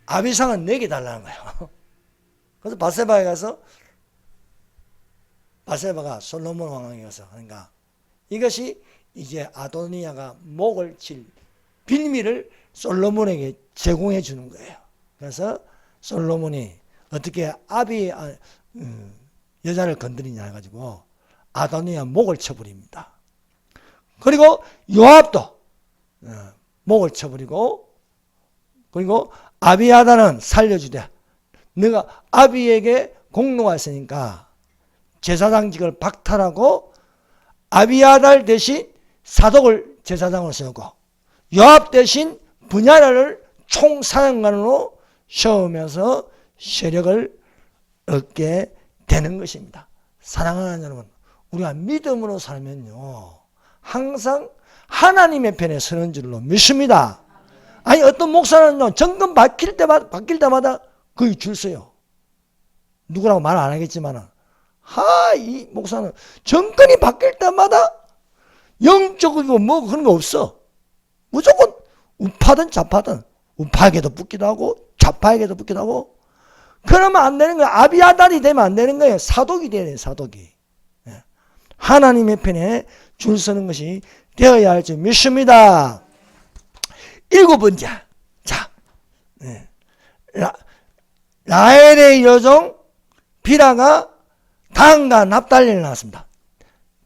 아비삭은 내게 달라는 거예요. 그래서 바세바에 가서 바세바가 솔로몬 왕에게 가서 그러니까 이것이 이제 아도니아가 목을 칠 빌미를 솔로몬에게 제공해 주는 거예요. 그래서 솔로몬이 어떻게 여자를 건드리냐 해가지고 아도니아 목을 쳐버립니다. 그리고 요압도 목을 쳐버리고 그리고 아비아다는 살려주되 내가 아비에게 공로가 있으니까 제사장직을 박탈하고 아비아달 대신 사독을 제사장으로 세우고 요압 대신 분야를 총사령관으로 세우면서 세력을 얻게 되는 것입니다. 사랑하는 여러분, 우리가 믿음으로 살면요 항상 하나님의 편에 서는 줄로 믿습니다. 아니 어떤 목사는요 정권 바뀔 때마다 거의 줄 서요. 누구라고 말 안 하겠지만은 이 목사는 정권이 바뀔 때마다 영적이고 뭐 그런 거 없어. 무조건 우파든 좌파든 우파에게도 붙기도 하고 좌파에게도 붙기도 하고 그러면 안 되는 거예요. 아비아달이 되면 안 되는 거예요. 사독이 돼야 돼요. 사독이. 하나님의 편에 줄 서는 것이 되어야 할 줄 믿습니다. 7번째. 자, 라헬의 여종 비라가 단과 납달리를 낳았습니다.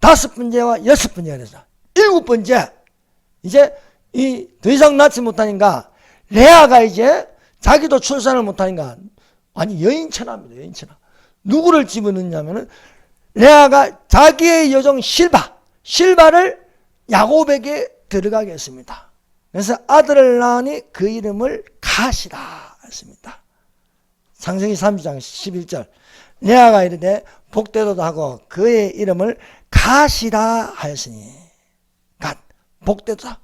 5번째와 6번째가 됐습니다. 7번째. 이제 더 이상 낳지 못하니까 레아가 이제 자기도 출산을 못하니까 아니 여인천합니다. 여인천하. 누구를 집어넣냐면은 레아가 자기의 여종 실바를 야곱에게 들어가게 했습니다. 그래서 아들을 낳으니 그 이름을 가시라 했습니다. 창세기 30장 11절 레아가 이르되 복되도다 하고 그의 이름을 가시라 하였으니 갓 복되도다.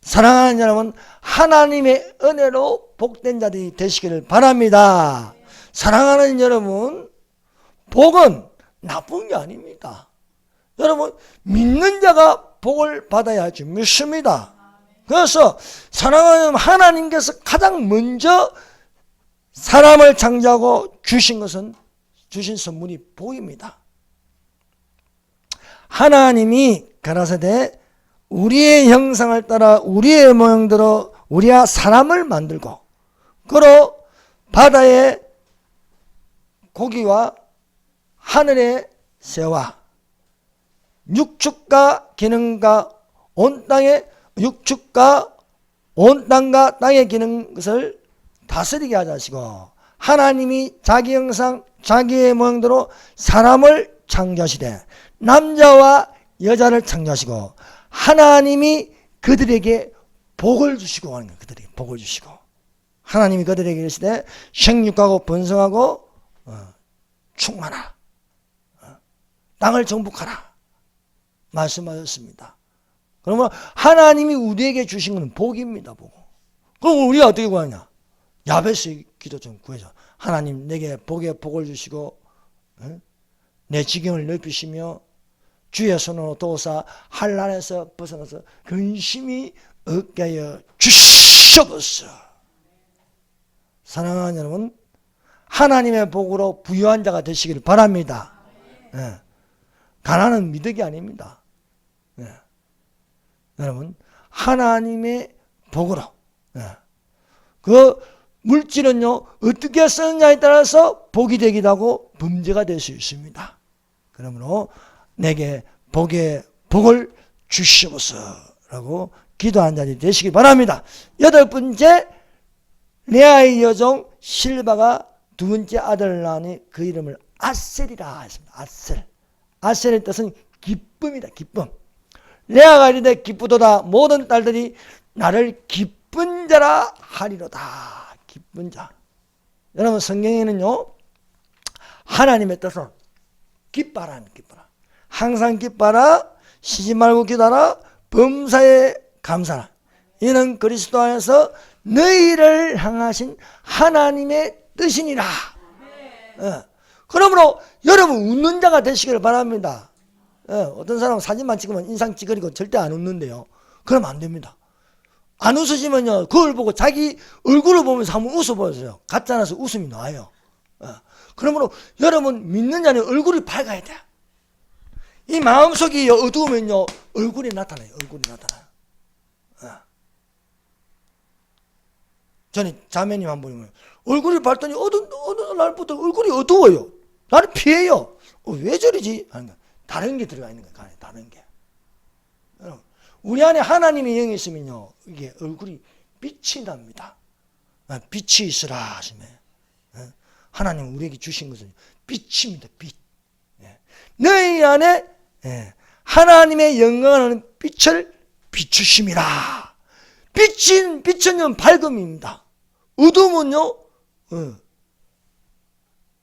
사랑하는 여러분, 하나님의 은혜로 복된 자들이 되시기를 바랍니다. 사랑하는 여러분, 복은 나쁜 게 아닙니다. 여러분, 믿는 자가 복을 받아야 할 줄 믿습니다. 그래서 사랑하는 하나님께서 가장 먼저 사람을 창조하고 주신 것은 주신 선물이 복입니다. 하나님이 가라사대 우리의 형상을 따라 우리의 모형대로 우리가 사람을 만들고 그로 바다의 고기와 하늘의 새와 육축과 기능과 온 땅의 육축과 온 땅과 땅에 기는 것을 다스리게 하자 하시고 하나님이 자기 형상 자기의 모형대로 사람을 창조하시되 남자와 여자를 창조하시고 하나님이 그들에게 복을 주시고 하는 거예요. 그들에게 복을 주시고 하나님이 그들에게 이르시되 생육하고 번성하고 충만하라 땅을 정복하라 말씀하셨습니다. 그러면 하나님이 우리에게 주신 것은 복입니다. 복. 그럼 우리가 어떻게 구하냐? 야베스 기도 좀 구해줘. 하나님 내게 복을 주시고 내 지경을 넓히시며 주의 손으로 도우사 한란에서 벗어나서 근심이 얻게 하여 주시옵소서. 사랑하는 여러분, 하나님의 복으로 부유한 자가 되시기를 바랍니다. 가난은 미덕이 아닙니다. 여러분, 하나님의 복으로 그 물질은요 어떻게 쓰느냐에 따라서 복이 되기도 하고 범죄가 될 수 있습니다. 그러므로 내게 복을 주시옵소서라고 기도한 자들이 되시기 바랍니다. 8번째, 레아의 여종 실바가 두 번째 아들을 낳으니 그 이름을 아셀이라 했습니다. 아셀의 뜻은 기쁨이다. 기쁨. 레아가 이르되 기쁘도다 모든 딸들이 나를 기쁜 자라 하리로다. 기쁜 자. 여러분 성경에는요 하나님의 뜻은 기뻐라. 항상 기뻐라. 쉬지 말고 기도하라. 범사에 감사라. 이는 그리스도 안에서 너희를 향하신 하나님의 뜻이니라. 그러므로 여러분 웃는 자가 되시기를 바랍니다. 어떤 사람은 사진만 찍으면 인상 찌그리고 절대 안 웃는데요. 그러면 안 됩니다. 안 웃으시면요 그걸 보고 자기 얼굴을 보면서 한번 웃어보세요. 가짜나서 웃음이 나와요. 그러므로 여러분 믿는 자는 얼굴이 밝아야 돼요. 이 마음속이 어두우면요 얼굴이 나타나요. 저는 자매님 한 분이면 얼굴이 밝더니 어느 날부터 얼굴이 어두워요. 나를 피해요. 왜 저러지? 다른 게 들어가 있는 거예요. 다른 게. 우리 안에 하나님의 영이 있으면요 이게 얼굴이 빛이 납니다. 빛이 있으라 하시면 하나님 우리에게 주신 것은 빛입니다. 빛. 너희 안에 하나님의 영광하는 빛을 비추심이라. 빛은 밝음입니다. 어둠은요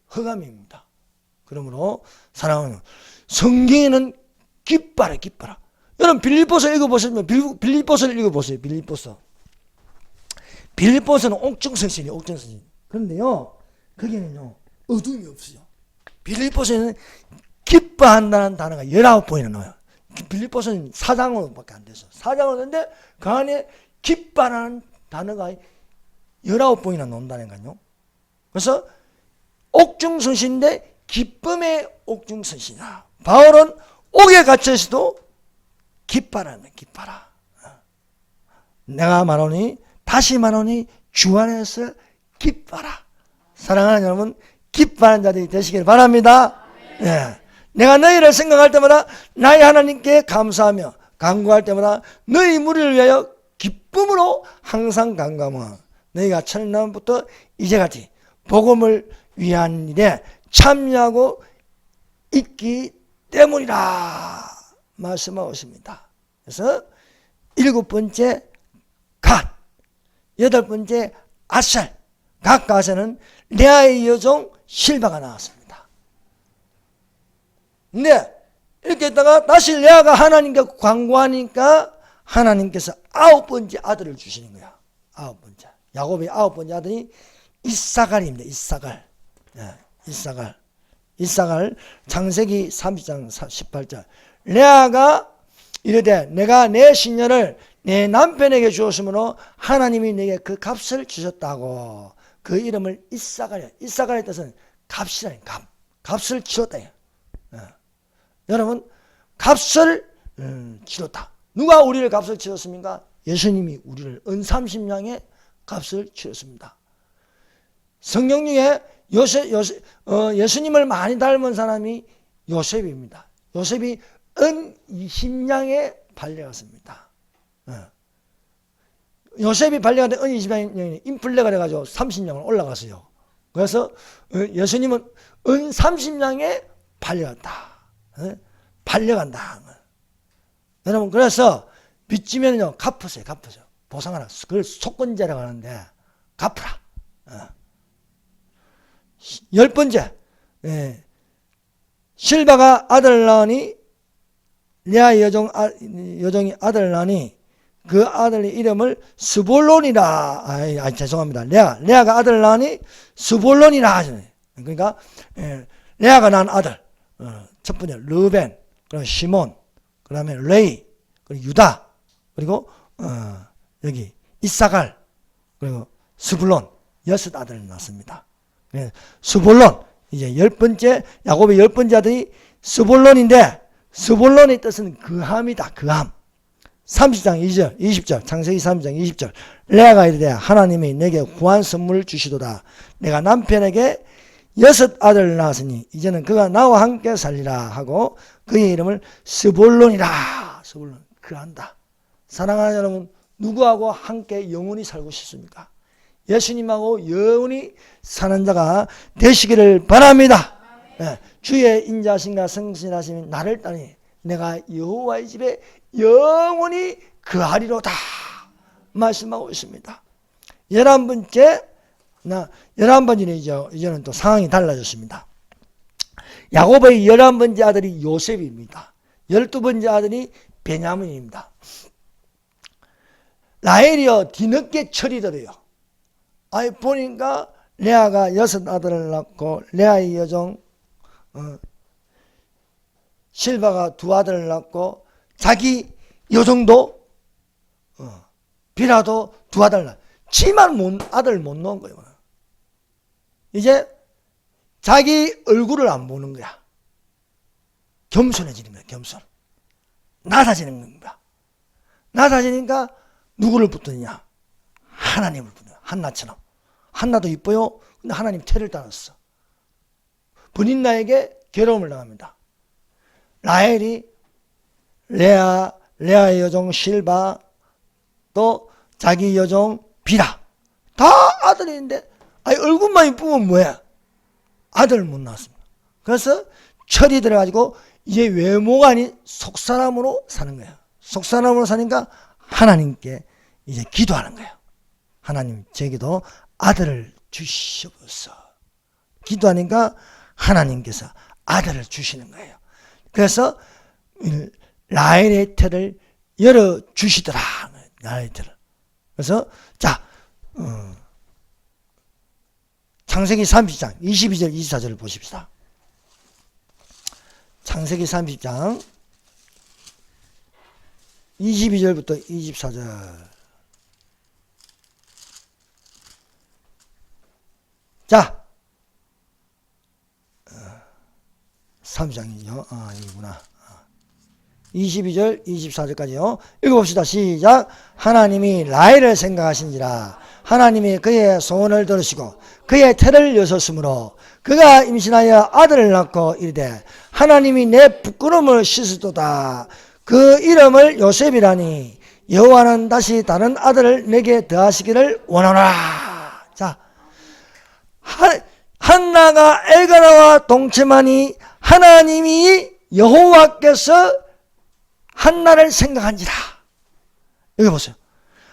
흑암입니다. 그러므로 사랑하는 성경에는 기뻐라. 여러분 빌립보서 읽어보시면 빌립보서를 읽어보세요. 빌립보서는 옥중서신이에요. 그런데요 거기는요 어둠이 없어요. 빌립보서는 기뻐한다는 단어가 19번이나 나와요. 빌립보서는 4장으로밖에 안 돼서 4장으로 되는데 그 안에 기뻐하는 단어가 19번이나 나온다는 거요. 그래서 옥중서신인데 기쁨의 옥중서신이다. 바울은 옥에 갇혀서도 기뻐라. 내가 말하노니 다시 말하노니 주 안에서 기뻐라. 사랑하는 여러분 기뻐하는 자들이 되시길 바랍니다. 내가 너희를 생각할 때마다 나의 하나님께 감사하며 간구할 때마다 너희 무리를 위하여 기쁨으로 항상 간구하며 너희가 첫날부터 이제까지 복음을 위한 일에 참여하고 있기 때문이라 말씀하고 있습니다. 그래서 7번째 갓, 8번째 아셀, 갓 가세는 레아의 여종 실바가 나왔습니다. 근데 이렇게 있다가 다시 레아가 하나님께 광고하니까 하나님께서 9번째 아들을 주시는 거야. 9번째. 야곱의 9번째 아들이 이사갈입니다. 이사갈 창세기 30장 18절. 레아가 이르되 내가 내 신녀를 내 남편에게 주었으므로 하나님이 내게 그 값을 주셨다고. 그 이름을 이사갈이야. 이사갈의 뜻은 값이라는 값을 치웠다. 여러분 값을 치렀다. 누가 우리를 값을 치렀습니까? 예수님이 우리를 은 30냥의 값을 치렀습니다. 성경 중에 예수님을 많이 닮은 사람이 요셉입니다. 요셉이 은 20냥에 발려갔습니다. 요셉이 발려갔는데 은 20냥이 인플레가 돼가지고 30냥을 올라갔어요. 그래서 예수님은 은 30냥에 발려갔다. 발려간다. 여러분, 그래서 빚지면요, 갚으세요. 보상하라. 그걸 속건제라고 하는데, 갚으라. 10번째, 실바가 아들을 낳으니, 레아 여종이 아들을 낳으니, 그 아들의 이름을 스볼론이라, 죄송합니다. 레아가 아들을 낳으니, 스볼론이라 하잖아요. 그러니까, 레아가 낳은 아들, 첫 번째, 르벤, 그리고 시몬, 그 다음에 레이, 그리고 유다, 그리고 여기 이사갈, 그리고 스불론, 6 아들을 낳았습니다. 스불론, 이제 10번째, 야곱의 10번째 아들이 스불론인데, 스불론의 뜻은 그함이다. 그함. 30장 2절, 20절, 창세기 30장 20절. 레아가 이르되 하나님이 내게 구한 선물을 주시도다. 내가 남편에게 6 아들을 낳았으니 이제는 그가 나와 함께 살리라 하고 그의 이름을 스볼론이라. 스볼론, 그한다. 사랑하는 여러분, 누구하고 함께 영원히 살고 싶습니까? 예수님하고 영원히 사는 자가 되시기를 바랍니다. 주의 인자하심과 성실하심이 나를 따르니 내가 여호와의 집에 영원히 거하리로다 말씀하고 있습니다. 11번째, 11번째는 이제는 또 상황이 달라졌습니다. 야곱의 11번째 아들이 요셉입니다. 12번째 아들이 베냐민입니다. 라헬이요, 뒤늦게 처리더래요. 보니까 레아가 6 아들을 낳고, 레아의 여종 실바가 2 아들을 낳고, 자기 여종도 비라도 2 아들을 낳고, 지만 아들 못 낳은 거예요. 이제 자기 얼굴을 안 보는 거야. 겸손해지는 거야. 겸손. 낮아지는 겁니다. 낮아지니까 누구를 붙드냐? 하나님을 붙드냐? 한나처럼. 한나도 이뻐요. 근데 하나님 태를 따랐어. 본인 나에게 괴로움을 당합니다. 라헬이 레아의 여종 실바, 또 자기 여종 비라, 다 아들인데 얼굴만 이쁘면 뭐야? 아들을 못 낳았습니다. 그래서 철이 들어가지고 이제 외모가 아닌 속사람으로 사는 거예요. 속사람으로 사니까 하나님께 이제 기도하는 거예요. 하나님, 제게도 아들을 주시옵소서. 기도하니까 하나님께서 아들을 주시는 거예요. 그래서 라헬의 태를 열어주시더라. 라헬의 태를. 그래서 창세기 30장 22절 24절을 보십시다. 창세기 30장 22절부터 24절. 자, 3장이죠. 이구나. 22절 24절까지요. 읽어봅시다. 시작. 하나님이 라헬을 생각하신지라 하나님이 그의 소원을 들으시고 그의 태를 여셨으므로 그가 임신하여 아들을 낳고 이르되 하나님이 내 부끄러움을 씻으도다. 그 이름을 요셉이라니 여호와는 다시 다른 아들을 내게 더하시기를 원하노라. 자, 한나가 엘가나와 동침하니 하나님이 여호와께서 한나를 생각한지라. 여기 보세요.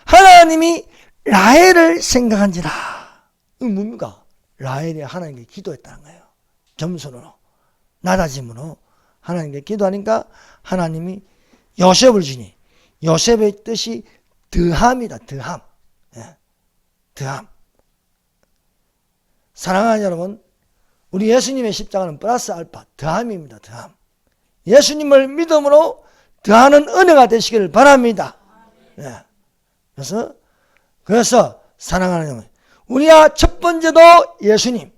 하나님이 라헬을 생각한지라. 이건 뭡니까? 라헬이 하나님께 기도했다는 거예요. 겸손으로, 낮아짐으로 하나님께 기도하니까 하나님이 요셉을 주니 요셉의 뜻이 더함이다. 더함. 더함. 사랑하는 여러분, 우리 예수님의 십자가는 플러스 알파, 더함입니다. 더함. 예수님을 믿음으로 더하는 은혜가 되시기를 바랍니다. 그래서 사랑하는 여러분, 우리야 첫 번째도 예수님,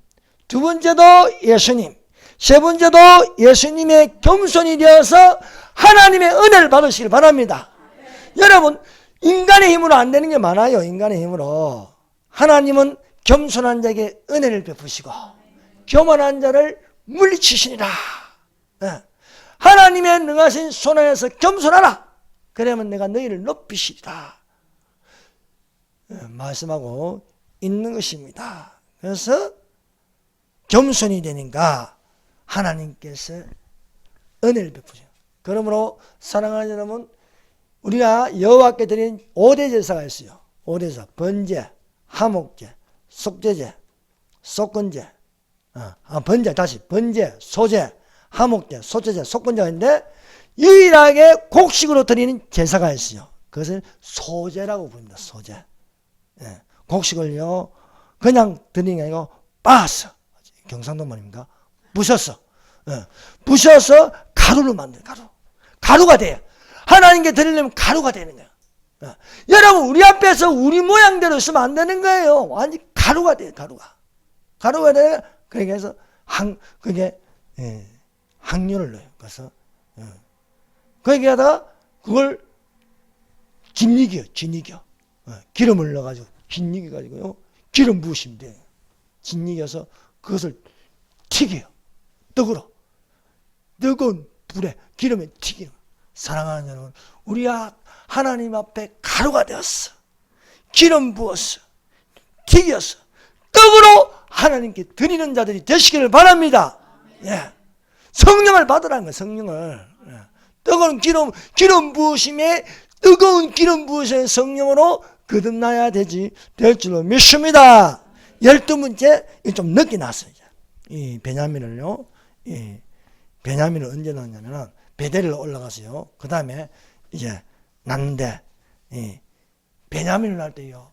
두 번째도 예수님, 세 번째도 예수님의 겸손이 되어서 하나님의 은혜를 받으시길 바랍니다. 여러분, 인간의 힘으로 안 되는 게 많아요. 인간의 힘으로. 하나님은 겸손한 자에게 은혜를 베푸시고 교만한 자를 물리치시니라. 하나님의 능하신 손 안에서 겸손하라. 그러면 내가 너희를 높이시리라. 말씀하고 있는 것입니다. 그래서 겸손이 되니까 하나님께서 은혜를 베푸셔요. 그러므로 사랑하는 여러분, 우리가 여호와께 드린 5대 제사가 있어요. 5대 제사. 번제, 화목제, 속죄제, 속건제. 번제, 소제, 화목제, 속죄제, 속건제가 있는데 유일하게 곡식으로 드리는 제사가 있어요. 그것을 소제라고 부릅니다. 소제. 곡식을요 그냥 드리는 게 아니고 빻아서, 경상도 말입니다. 부셔서, 부셔서 가루를 만들어요. 가루가 돼요. 하나님께 드리려면 가루가 되는 거예요. 여러분, 우리 앞에서 우리 모양대로 쓰면 안 되는 거예요. 완전 가루가 돼요. 가루가 돼요. 그렇게 해서 그게 항료를 넣어요. 그래서 그렇게 하다가 그걸 진이겨요. 기름을 넣어가지고 진이겨가지고요 기름 부으시면 돼요. 진이겨서 그것을 튀겨요. 떡으로 뜨거운 불에 기름에 튀기는 거예요. 사랑하는 여러분, 우리가 하나님 앞에 가루가 되었어. 기름 부었어. 튀겼어. 떡으로 하나님께 드리는 자들이 되시기를 바랍니다. 성령을 받으라는 거예요. 성령을. 뜨거운 기름 부으심에 뜨거운 기름 부으심의 성령으로 거듭나야 될 줄로 믿습니다. 12번째, 좀 늦게 났어요. 이 베냐민을요, 베냐민을 언제 낳냐면은 베델을 올라가서요. 그 다음에 이제 낳는데, 베냐민을 낳을 때요,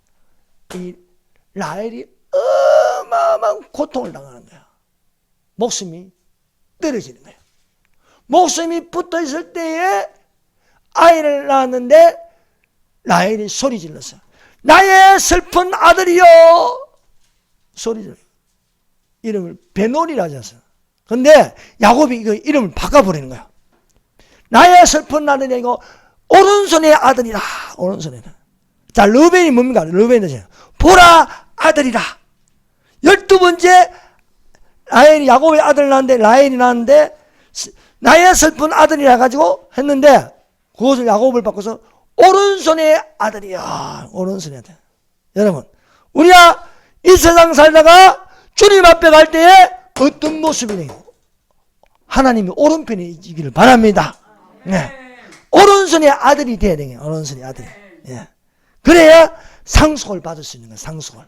이 라헬이 어마어마한 고통을 당하는 거야. 목숨이 떨어지는 거예요. 목숨이 붙어 있을 때에 아이를 낳았는데 라헬이 소리 질렀어. 나의 슬픈 아들이여! 소리 질러. 이름을 베놀이라 하셨어. 근데 야곱이 이거 이름을 바꿔버리는 거야. 나의 슬픈 아들이 아니고 오른손의 아들이라. 오른손에. 자, 르벤이 뭡니까? 르벤이 보라 아들이라. 12번째 라헬이 야곱의 아들 낳았는데 라헬이 낳았는데 나의 슬픈 아들이라 가지고 했는데 그것을 야곱을 바꿔서 오른손의 아들이야. 오른손의 아들. 여러분, 우리가 이 세상 살다가 주님 앞에 갈 때에 어떤 모습이네요. 하나님이 오른편에 있기를 바랍니다. 오른손의 아들이 돼야 되겠네요. 오른손의 아들이. 그래야 상속을 받을 수 있는 거예요. 상속을.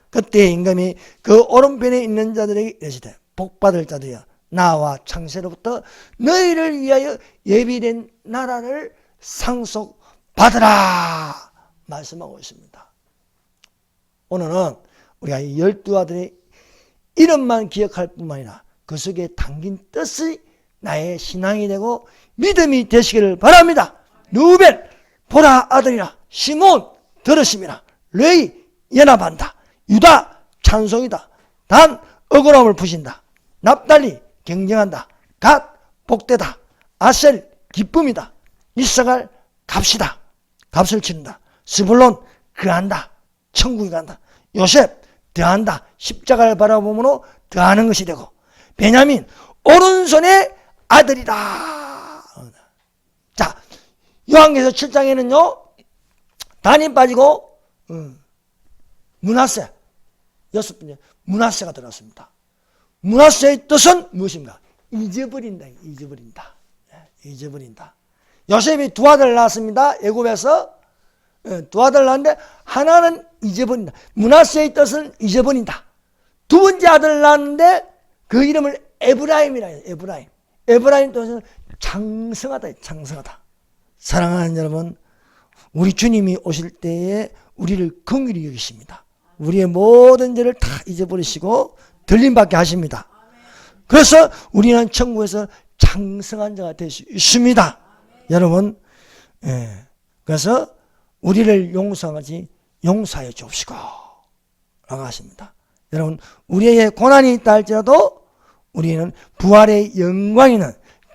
그때 임금이 그 오른편에 있는 자들에게 이르시되 복받을 자들이여 나와 창세로부터 너희를 위하여 예비된 나라를 상속받으라 말씀하고 있습니다. 오늘은 우리가 이 12아들의 이름만 기억할 뿐만 아니라 그 속에 담긴 뜻이 나의 신앙이 되고 믿음이 되시기를 바랍니다. 르우벤 보라 아들이라. 시몬 들으심이라. 레위 연합한다. 유다 찬송이다. 단 억울함을 푸신다. 납달리 경쟁한다. 갓 복되다. 아셀 기쁨이다. 이사갈 값이다. 값을 치른다. 스불론 그한다. 천국에 간다. 요셉 더한다. 십자가를 바라보므로 더하는 것이 되고 베냐민 오른손의 아들이다. 자, 요한계시록 7장에는요 단이 빠지고 므낫세 6번째 므낫세가 들어왔습니다. 므낫세의 뜻은 무엇인가? 잊어버린다. 잊어버린다. 요셉이 두 아들을 낳았습니다. 애굽에서 두 아들을 낳았는데 하나는 잊어버린다. 므낫세의 뜻은 잊어버린다. 두 번째 아들을 낳았는데 그 이름을 에브라임이라 해요. 에브라임 뜻은 장성하다. 사랑하는 여러분, 우리 주님이 오실 때에 우리를 긍휼히 여기십니다. 우리의 모든 죄를 다 잊어버리시고 들림받게 하십니다. 그래서 우리는 천국에서 장성한 자가 될 수 있습니다. 여러분, 그래서 우리를 용서하여 주옵시고 라고 하십니다. 여러분, 우리에게 고난이 있다 할지라도 우리는 부활의 영광이 있는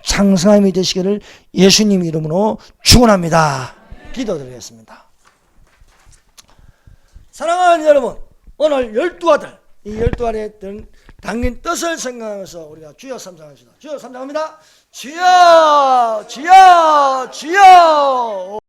장성함이 되시기를 예수님 이름으로 축원합니다. 기도드리겠습니다. 사랑하는 여러분, 오늘 12아들, 이 12아들의 당긴 뜻을 생각하면서 우리가 주여 삼장합시다. 주여 삼장합니다. 주여, 주여, 주여.